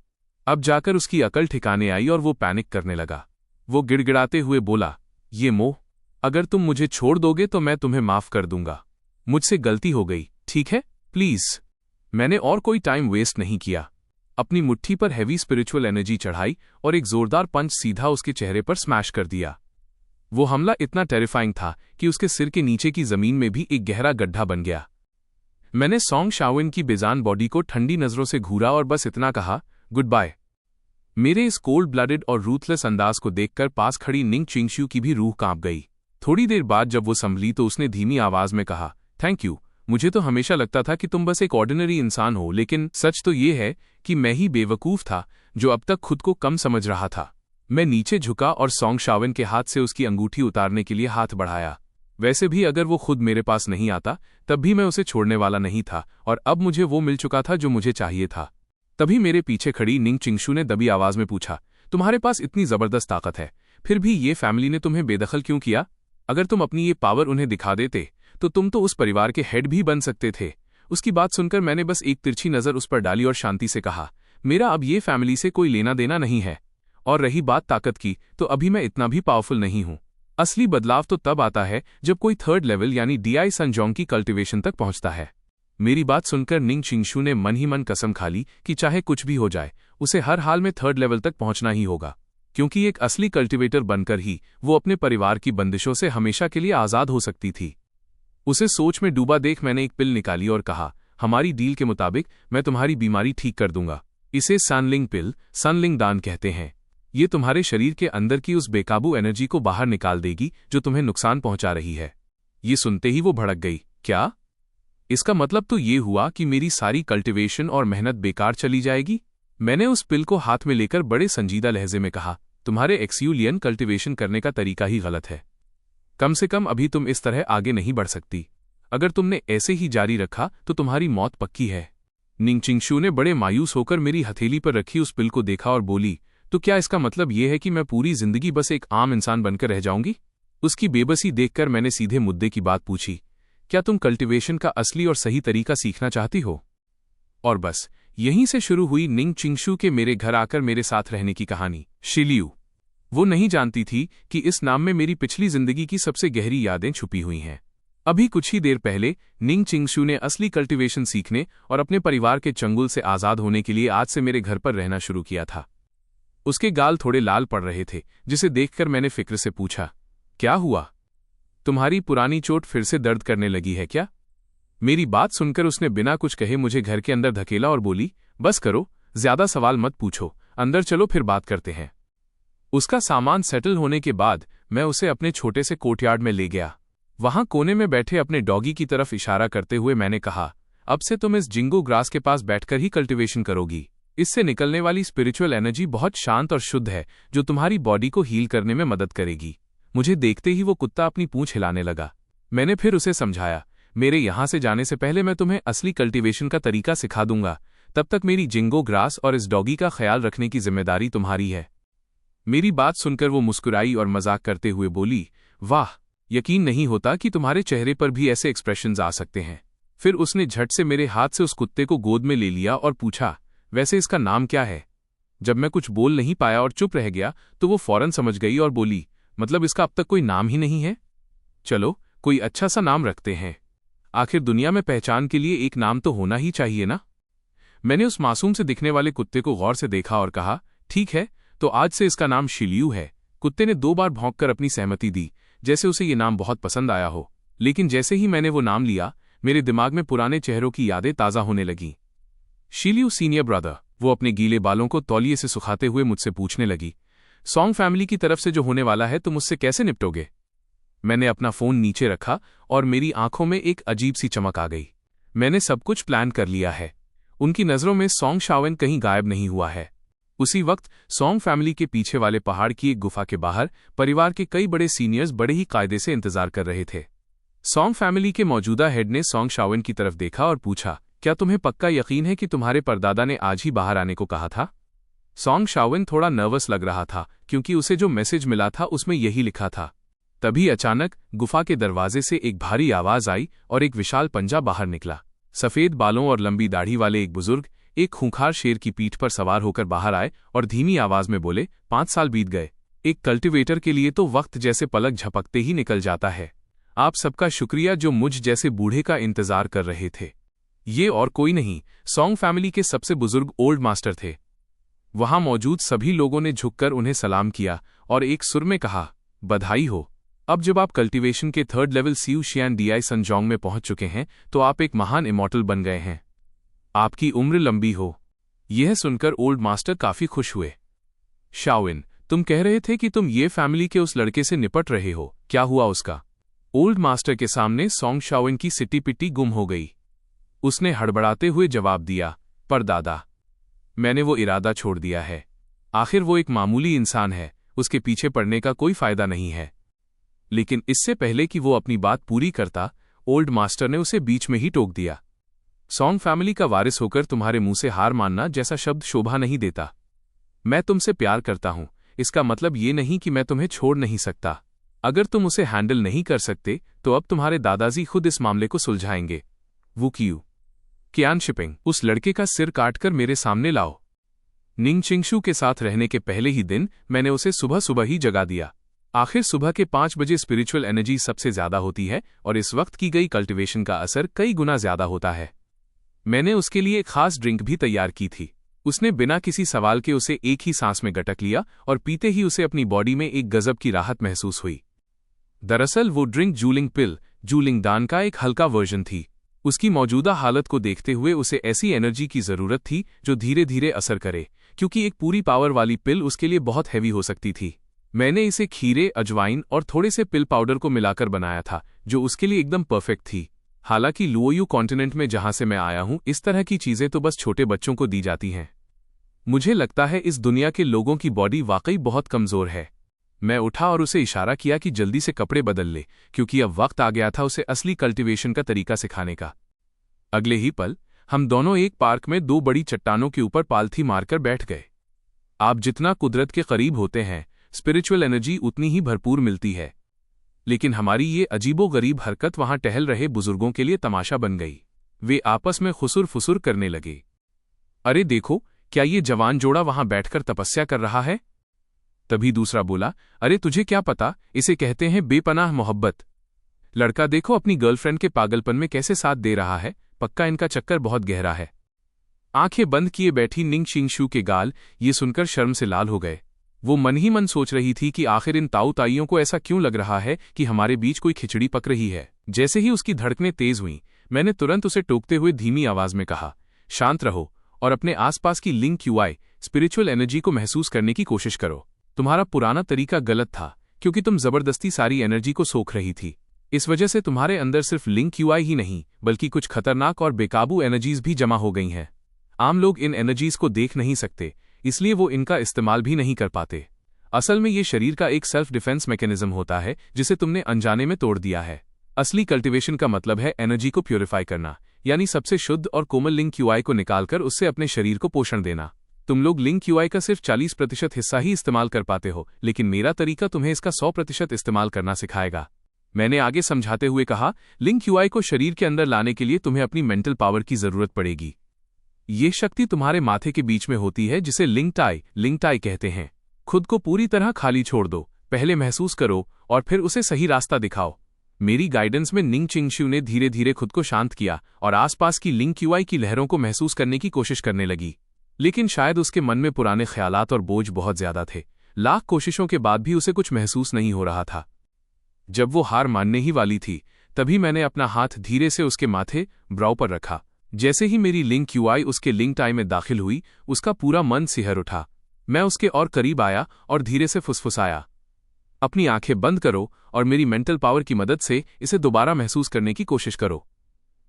अब जाकर उसकी अकल ठिकाने आई और वो पैनिक करने लगा। वो गिड़गिड़ाते हुए बोला, ये मोह, अगर तुम मुझे छोड़ दोगे तो मैं तुम्हें माफ कर दूंगा। मुझसे गलती हो गई, ठीक है, प्लीज। मैंने और कोई टाइम वेस्ट नहीं किया। अपनी मुट्ठी पर हैवी स्पिरिचुअल एनर्जी चढ़ाई और एक जोरदार पंच सीधा उसके चेहरे पर स्मैश कर दिया। वो हमला इतना टेरिफाइंग था कि उसके सिर के नीचे की जमीन में भी एक गहरा गड्ढा बन गया। मैंने सॉन्ग शाओन की बेजान बॉडी को ठंडी नजरों से घूरा और बस इतना कहा, गुड बाय। मेरे इस कोल्ड ब्लडेड और रूथलेस अंदाज को देखकर पास खड़ी निंग चिंगशू की भी रूह कांप गई। थोड़ी देर बाद जब वो संभली तो उसने धीमी आवाज में कहा, थैंक यू। मुझे तो हमेशा लगता था कि तुम बस एक ऑर्डिनरी इंसान हो, लेकिन सच तो ये है कि मैं ही बेवकूफ था जो अब तक खुद को कम समझ रहा था। मैं नीचे झुका और सॉन्ग शाओन के हाथ से उसकी अंगूठी उतारने के लिए हाथ बढ़ाया। वैसे भी अगर वो खुद मेरे पास नहीं आता तब भी मैं उसे छोड़ने वाला नहीं था, और अब मुझे वो मिल चुका था जो मुझे चाहिए था। तभी मेरे पीछे खड़ी निंग चिंगशू ने दबी आवाज में पूछा, तुम्हारे पास इतनी जबरदस्त ताकत है, फिर भी ये फैमिली ने तुम्हें बेदखल क्यों किया? अगर तुम अपनी ये पावर उन्हें दिखा देते तो तुम तो उस परिवार के हेड भी बन सकते थे। उसकी बात सुनकर मैंने बस एक तिरछी नजर उस पर डाली और शांति से कहा, मेरा अब ये फैमिली से कोई लेना देना नहीं है। और रही बात ताकत की, तो अभी मैं इतना भी पावरफुल नहीं हूं। असली बदलाव तो तब आता है जब कोई थर्ड लेवल यानी डीआई संजोंग की कल्टीवेशन तक पहुंचता है। मेरी बात सुनकर निंग चिंगशू ने मन ही मन कसम खा ली कि चाहे कुछ भी हो जाए उसे हर हाल में थर्ड लेवल तक पहुंचना ही होगा, क्योंकि एक असली कल्टीवेटर बनकर ही वो अपने परिवार की बंदिशों से हमेशा के लिए आजाद हो सकती थी। उसे सोच में डूबा देख मैंने एक पिल निकाली और कहा, हमारी डील के मुताबिक मैं तुम्हारी बीमारी ठीक कर दूंगा। इसे सनलिंग पिल, सनलिंग दान कहते हैं। ये तुम्हारे शरीर के अंदर की उस बेकाबू एनर्जी को बाहर निकाल देगी जो तुम्हें नुकसान पहुंचा रही है। ये सुनते ही वो भड़क गई, क्या? इसका मतलब तो ये हुआ कि मेरी सारी कल्टीवेशन और मेहनत बेकार चली जाएगी? मैंने उस पिल को हाथ में लेकर बड़े संजीदा लहजे में कहा, तुम्हारे एक्सयूलियन कल्टीवेशन करने का तरीका ही गलत है। कम से कम अभी तुम इस तरह आगे नहीं बढ़ सकती। अगर तुमने ऐसे ही जारी रखा तो तुम्हारी मौत पक्की है। निंग चिंगशू ने बड़े मायूस होकर मेरी हथेली पर रखी उस पिल को देखा और बोली, तो क्या इसका मतलब यह है कि मैं पूरी जिंदगी बस एक आम इंसान बनकर रह जाऊंगी? उसकी बेबसी देखकर मैंने सीधे मुद्दे की बात पूछी, क्या तुम कल्टीवेशन का असली और सही तरीका सीखना चाहती हो? और बस यहीं से शुरू हुई निंग चिंगशू के मेरे घर आकर मेरे साथ रहने की कहानी। शिलियू। वो नहीं जानती थी कि इस नाम में मेरी पिछली जिंदगी की सबसे गहरी यादें छुपी हुई हैं। अभी कुछ ही देर पहले निंग चिंगशू ने असली कल्टीवेशन सीखने और अपने परिवार के चंगुल से आजाद होने के लिए आज से मेरे घर पर रहना शुरू किया था। उसके गाल थोड़े लाल पड़ रहे थे, जिसे देखकर मैंने फिक्र से पूछा, क्या हुआ? तुम्हारी पुरानी चोट फिर से दर्द करने लगी है क्या? मेरी बात सुनकर उसने बिना कुछ कहे मुझे घर के अंदर धकेला और बोली, बस करो, ज्यादा सवाल मत पूछो, अंदर चलो फिर बात करते हैं। उसका सामान सेटल होने के बाद मैं उसे अपने छोटे से कोर्टयार्ड में ले गया। वहां कोने में बैठे अपने डॉगी की तरफ इशारा करते हुए मैंने कहा, अब से तुम इस जिंगो ग्रास के पास बैठकर ही कल्टीवेशन करोगी। इससे निकलने वाली स्पिरिचुअल एनर्जी बहुत शांत और शुद्ध है, जो तुम्हारी बॉडी को हील करने में मदद करेगी। मुझे देखते ही वो कुत्ता अपनी पूंछ हिलाने लगा। मैंने फिर उसे समझाया, मेरे यहां से जाने से पहले मैं तुम्हें असली कल्टीवेशन का तरीका सिखा दूंगा। तब तक मेरी जिंगो ग्रास और इस डॉगी का ख्याल रखने की जिम्मेदारी तुम्हारी है। मेरी बात सुनकर वो मुस्कुराई और मजाक करते हुए बोली, वाह, यकीन नहीं होता कि तुम्हारे चेहरे पर भी ऐसे एक्सप्रेशंस आ सकते हैं। फिर उसने झट से मेरे हाथ से उस कुत्ते को गोद में ले लिया और पूछा, वैसे इसका नाम क्या है? जब मैं कुछ बोल नहीं पाया और चुप रह गया तो वो फौरन समझ गई और बोली, मतलब इसका अब तक कोई नाम ही नहीं है? चलो कोई अच्छा सा नाम रखते हैं। आखिर दुनिया में पहचान के लिए एक नाम तो होना ही चाहिए ना। मैंने उस मासूम से दिखने वाले कुत्ते को गौर से देखा और कहा, ठीक है, तो आज से इसका नाम शिलियू है। कुत्ते ने 2 बार भौंककर अपनी सहमति दी, जैसे उसे ये नाम बहुत पसंद आया हो। लेकिन जैसे ही मैंने वो नाम लिया, मेरे दिमाग में पुराने चेहरों की यादें ताज़ा होने लगीं। शिलियू सीनियर ब्रदर, वो अपने गीले बालों को तौलिए से सुखाते हुए मुझसे पूछने लगी, सॉन्ग फैमिली की तरफ से जो होने वाला है तुम उससे कैसे निपटोगे? मैंने अपना फोन नीचे रखा और मेरी आंखों में एक अजीब सी चमक आ गई। मैंने सब कुछ प्लान कर लिया है। उनकी नजरों में सॉन्ग शाओन कहीं गायब नहीं हुआ है। उसी वक्त सॉन्ग फैमिली के पीछे वाले पहाड़ की एक गुफा के बाहर परिवार के कई बड़े सीनियर्स बड़े ही कायदे से इंतजार कर रहे थे। सॉन्ग फैमिली के मौजूदा हेड ने सॉन्ग शाओन की तरफ देखा और पूछा, क्या तुम्हें पक्का यकीन है कि तुम्हारे परदादा ने आज ही बाहर आने को कहा था? सॉन्ग शाओन थोड़ा नर्वस लग रहा था, क्योंकि उसे जो मैसेज मिला था उसमें यही लिखा था, तभी अचानक गुफा के दरवाजे से एक भारी आवाज आई और एक विशाल पंजा बाहर निकला। सफेद बालों और लंबी दाढ़ी वाले एक बुजुर्ग एक खूंखार शेर की पीठ पर सवार होकर बाहर आए और धीमी आवाज में बोले, 5 साल बीत गए। एक कल्टीवेटर के लिए तो वक्त जैसे पलक झपकते ही निकल जाता है। आप सबका शुक्रिया जो मुझ जैसे बूढ़े का इंतजार कर रहे थे। ये और कोई नहीं, सॉन्ग फैमिली के सबसे बुजुर्ग ओल्ड मास्टर थे। वहां मौजूद सभी लोगों ने झुककर उन्हें सलाम किया और एक सुर में कहा, बधाई हो। अब जब आप कल्टीवेशन के 3rd लेवल सीयू शियान डीआई संजोंग में पहुंच चुके हैं तो आप एक महान इमॉर्टल बन गए हैं। आपकी उम्र लंबी हो। यह सुनकर ओल्ड मास्टर काफी खुश हुए। शाओइन, तुम कह रहे थे कि तुम ये फैमिली के उस लड़के से निपट रहे हो, क्या हुआ उसका? ओल्ड मास्टर के सामने सॉन्ग शाओइन की सिट्टी पिट्टी गुम हो गई। उसने हड़बड़ाते हुए जवाब दिया, पर दादा, मैंने वो इरादा छोड़ दिया है। आखिर वो एक मामूली इंसान है, उसके पीछे पड़ने का कोई फायदा नहीं है। लेकिन इससे पहले कि वो अपनी बात पूरी करता, ओल्ड मास्टर ने उसे बीच में ही टोक दिया। सॉन्ग फैमिली का वारिस होकर तुम्हारे मुंह से हार मानना जैसा शब्द शोभा नहीं देता। मैं तुमसे प्यार करता हूं, इसका मतलब ये नहीं कि मैं तुम्हें छोड़ नहीं सकता। अगर तुम उसे हैंडल नहीं कर सकते तो अब तुम्हारे दादाजी खुद इस मामले को सुलझाएंगे। वो क्यू कियान शिपिंग, उस लड़के का सिर काटकर मेरे सामने लाओ। निंग चिंगशू के साथ रहने के पहले ही दिन मैंने उसे सुबह सुबह ही जगा दिया। आखिर सुबह के 5 बजे स्पिरिचुअल एनर्जी सबसे ज्यादा होती है और इस वक्त की गई कल्टीवेशन का असर कई गुना ज्यादा होता है। मैंने उसके लिए एक खास ड्रिंक भी तैयार की थी। उसने बिना किसी सवाल के उसे एक ही सांस में गटक लिया और पीते ही उसे अपनी बॉडी में एक गजब की राहत महसूस हुई। दरअसल वो ड्रिंक जूलिंग पिल, जूलिंग दान का एक हल्का वर्जन थी। उसकी मौजूदा हालत को देखते हुए उसे ऐसी एनर्जी की जरूरत थी जो धीरे धीरे असर करे, क्योंकि एक पूरी पावर वाली पिल उसके लिए बहुत हैवी हो सकती थी। मैंने इसे खीरे, अजवाइन और थोड़े से पिल पाउडर को मिलाकर बनाया था, जो उसके लिए एकदम परफेक्ट थी। हालांकि लुओयू कॉन्टिनेंट में जहां से मैं आया हूं, इस तरह की चीजें तो बस छोटे बच्चों को दी जाती हैं। मुझे लगता है इस दुनिया के लोगों की बॉडी वाकई बहुत कमजोर है। मैं उठा और उसे इशारा किया कि जल्दी से कपड़े बदल ले, क्योंकि अब वक्त आ गया था उसे असली कल्टीवेशन का तरीका सिखाने का। अगले ही पल हम दोनों एक पार्क में 2 बड़ी चट्टानों के ऊपर पालथी मारकर बैठ गए। आप जितना कुदरत के करीब होते हैं, स्पिरिचुअल एनर्जी उतनी ही भरपूर मिलती है। लेकिन हमारी ये अजीबोगरीब हरकत वहां टहल रहे बुजुर्गों के लिए तमाशा बन गई। वे आपस में खुसुर फुसुर करने लगे। अरे देखो, क्या ये जवान जोड़ा वहां बैठकर तपस्या कर रहा है? तभी दूसरा बोला, अरे तुझे क्या पता, इसे कहते हैं बेपनाह मोहब्बत। लड़का देखो अपनी गर्लफ्रेंड के पागलपन में कैसे साथ दे रहा है, पक्का इनका चक्कर बहुत गहरा है। आंखें बंद किए बैठी निंग चिंगशू के गाल ये सुनकर शर्म से लाल हो गए। वो मन ही मन सोच रही थी कि आखिर इन ताऊ ताइयों को ऐसा क्यों लग रहा है कि हमारे बीच कोई खिचड़ी पक रही है। जैसे ही उसकी धड़कनें तेज हुईं, मैंने तुरंत उसे टोकते हुए धीमी आवाज में कहा, शांत रहो और अपने आसपास की लिंक क्यूआई स्पिरिचुअल एनर्जी को महसूस करने की कोशिश करो। तुम्हारा पुराना तरीका गलत था, क्योंकि तुम जबरदस्ती सारी एनर्जी को सोख रही थी। इस वजह से तुम्हारे अंदर सिर्फ लिंक क्यूआई ही नहीं, बल्कि कुछ खतरनाक और बेकाबू एनर्जीज भी जमा हो गई हैं। आम लोग इन एनर्जीज को देख नहीं सकते, इसलिए वो इनका इस्तेमाल भी नहीं कर पाते। असल में ये शरीर का एक सेल्फ डिफेंस मैकेनिज्म होता है जिसे तुमने अनजाने में तोड़ दिया है। असली कल्टीवेशन का मतलब है एनर्जी को प्यूरिफाई करना, यानी सबसे शुद्ध और कोमल लिंक क्यूआई को निकालकर उससे अपने शरीर को पोषण देना। तुम लोग लिंक क्यूआई का सिर्फ 40% हिस्सा ही इस्तेमाल कर पाते हो, लेकिन मेरा तरीका तुम्हें इसका 100% इस्तेमाल करना सिखाएगा। मैंने आगे समझाते हुए कहा, लिंक क्यूआई को शरीर के अंदर लाने के लिए तुम्हें अपनी मेंटल पावर की जरूरत पड़ेगी। ये शक्ति तुम्हारे माथे के बीच में होती है, जिसे लिंक टाई कहते हैं। खुद को पूरी तरह खाली छोड़ दो, पहले महसूस करो और फिर उसे सही रास्ता दिखाओ। मेरी गाइडेंस में निंग चिंगशू ने धीरे धीरे खुद को शांत किया और आसपास की लिंक क्यूआई की लहरों को महसूस करने की कोशिश करने लगी। लेकिन शायद उसके मन में पुराने ख्यालात और बोझ बहुत ज्यादा थे। लाख कोशिशों के बाद भी उसे कुछ महसूस नहीं हो रहा था। जब वो हार मानने ही वाली थी, तभी मैंने अपना हाथ धीरे से उसके माथे ब्राउ पर रखा। जैसे ही मेरी लिंक क्यूआई उसके लिंक टाई में दाखिल हुई, उसका पूरा मन सिहर उठा। मैं उसके और करीब आया और धीरे से फुसफुसाया, अपनी आंखें बंद करो और मेरी मेंटल पावर की मदद से इसे दोबारा महसूस करने की कोशिश करो।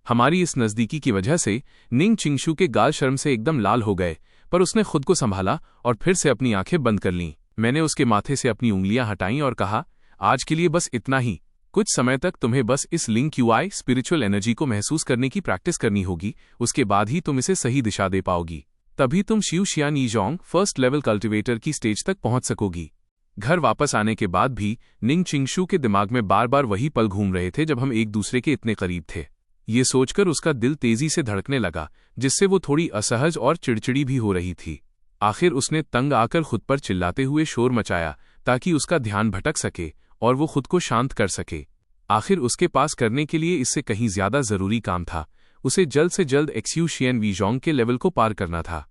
हमारी इस नज़दीकी की वजह से निंग चिंगशू के गाल शर्म से एकदम लाल हो गए, पर उसने खुद को संभाला और फिर से अपनी आंखें बंद कर लीं। मैंने उसके माथे से अपनी उंगलियां हटाईं और कहा, आज के लिए बस इतना ही। कुछ समय तक तुम्हें बस इस लिंक क्यूआई स्पिरिचुअल एनर्जी को महसूस करने की प्रैक्टिस करनी होगी, उसके बाद ही तुम इसे सही दिशा दे पाओगी। तभी तुम शियू शियान यीजोंग फर्स्ट लेवल कल्टीवेटर की स्टेज तक पहुंच सकोगी। घर वापस आने के बाद भी निंग चिंगशू के दिमाग में बार बार वही पल घूम रहे थे जब हम एक दूसरे के इतने करीब थे। ये सोचकर उसका दिल तेजी से धड़कने लगा, जिससे वो थोड़ी असहज और चिड़चिड़ी भी हो रही थी। आखिर उसने तंग आकर खुद पर चिल्लाते हुए शोर मचाया ताकि उसका ध्यान भटक सके और वो खुद को शांत कर सके। आखिर उसके पास करने के लिए इससे कहीं ज्यादा जरूरी काम था। उसे जल्द से जल्द एक्स्यू शियन वीजोंग के लेवल को पार करना था।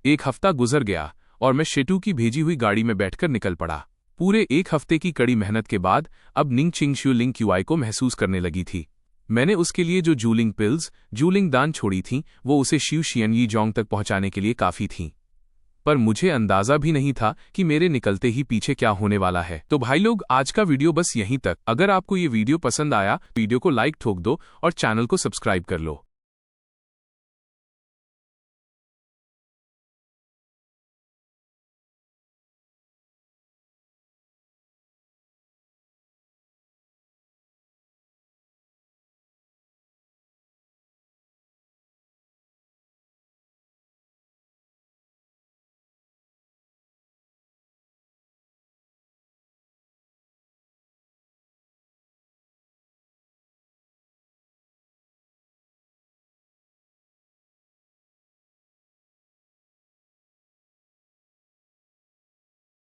एक हफ्ता गुजर गया और मैं शेटू की भेजी हुई गाड़ी में बैठकर निकल पड़ा। पूरे एक हफ्ते की कड़ी मेहनत के बाद अब निंग चिंगशू लिंग क्यूआई को महसूस करने लगी थी। मैंने उसके लिए जो जूलिंग पिल्स, जूलिंग दान छोड़ी थीं, वो उसे शिव शियन यीजोंग तक पहुंचाने के लिए काफी थीं। पर मुझे अंदाजा भी नहीं था कि मेरे निकलते ही पीछे क्या होने वाला है। तो भाई लोग, आज का वीडियो बस यहीं तक। अगर आपको ये वीडियो पसंद आया, वीडियो को लाइक ठोक दो और चैनल को सब्सक्राइब कर लो।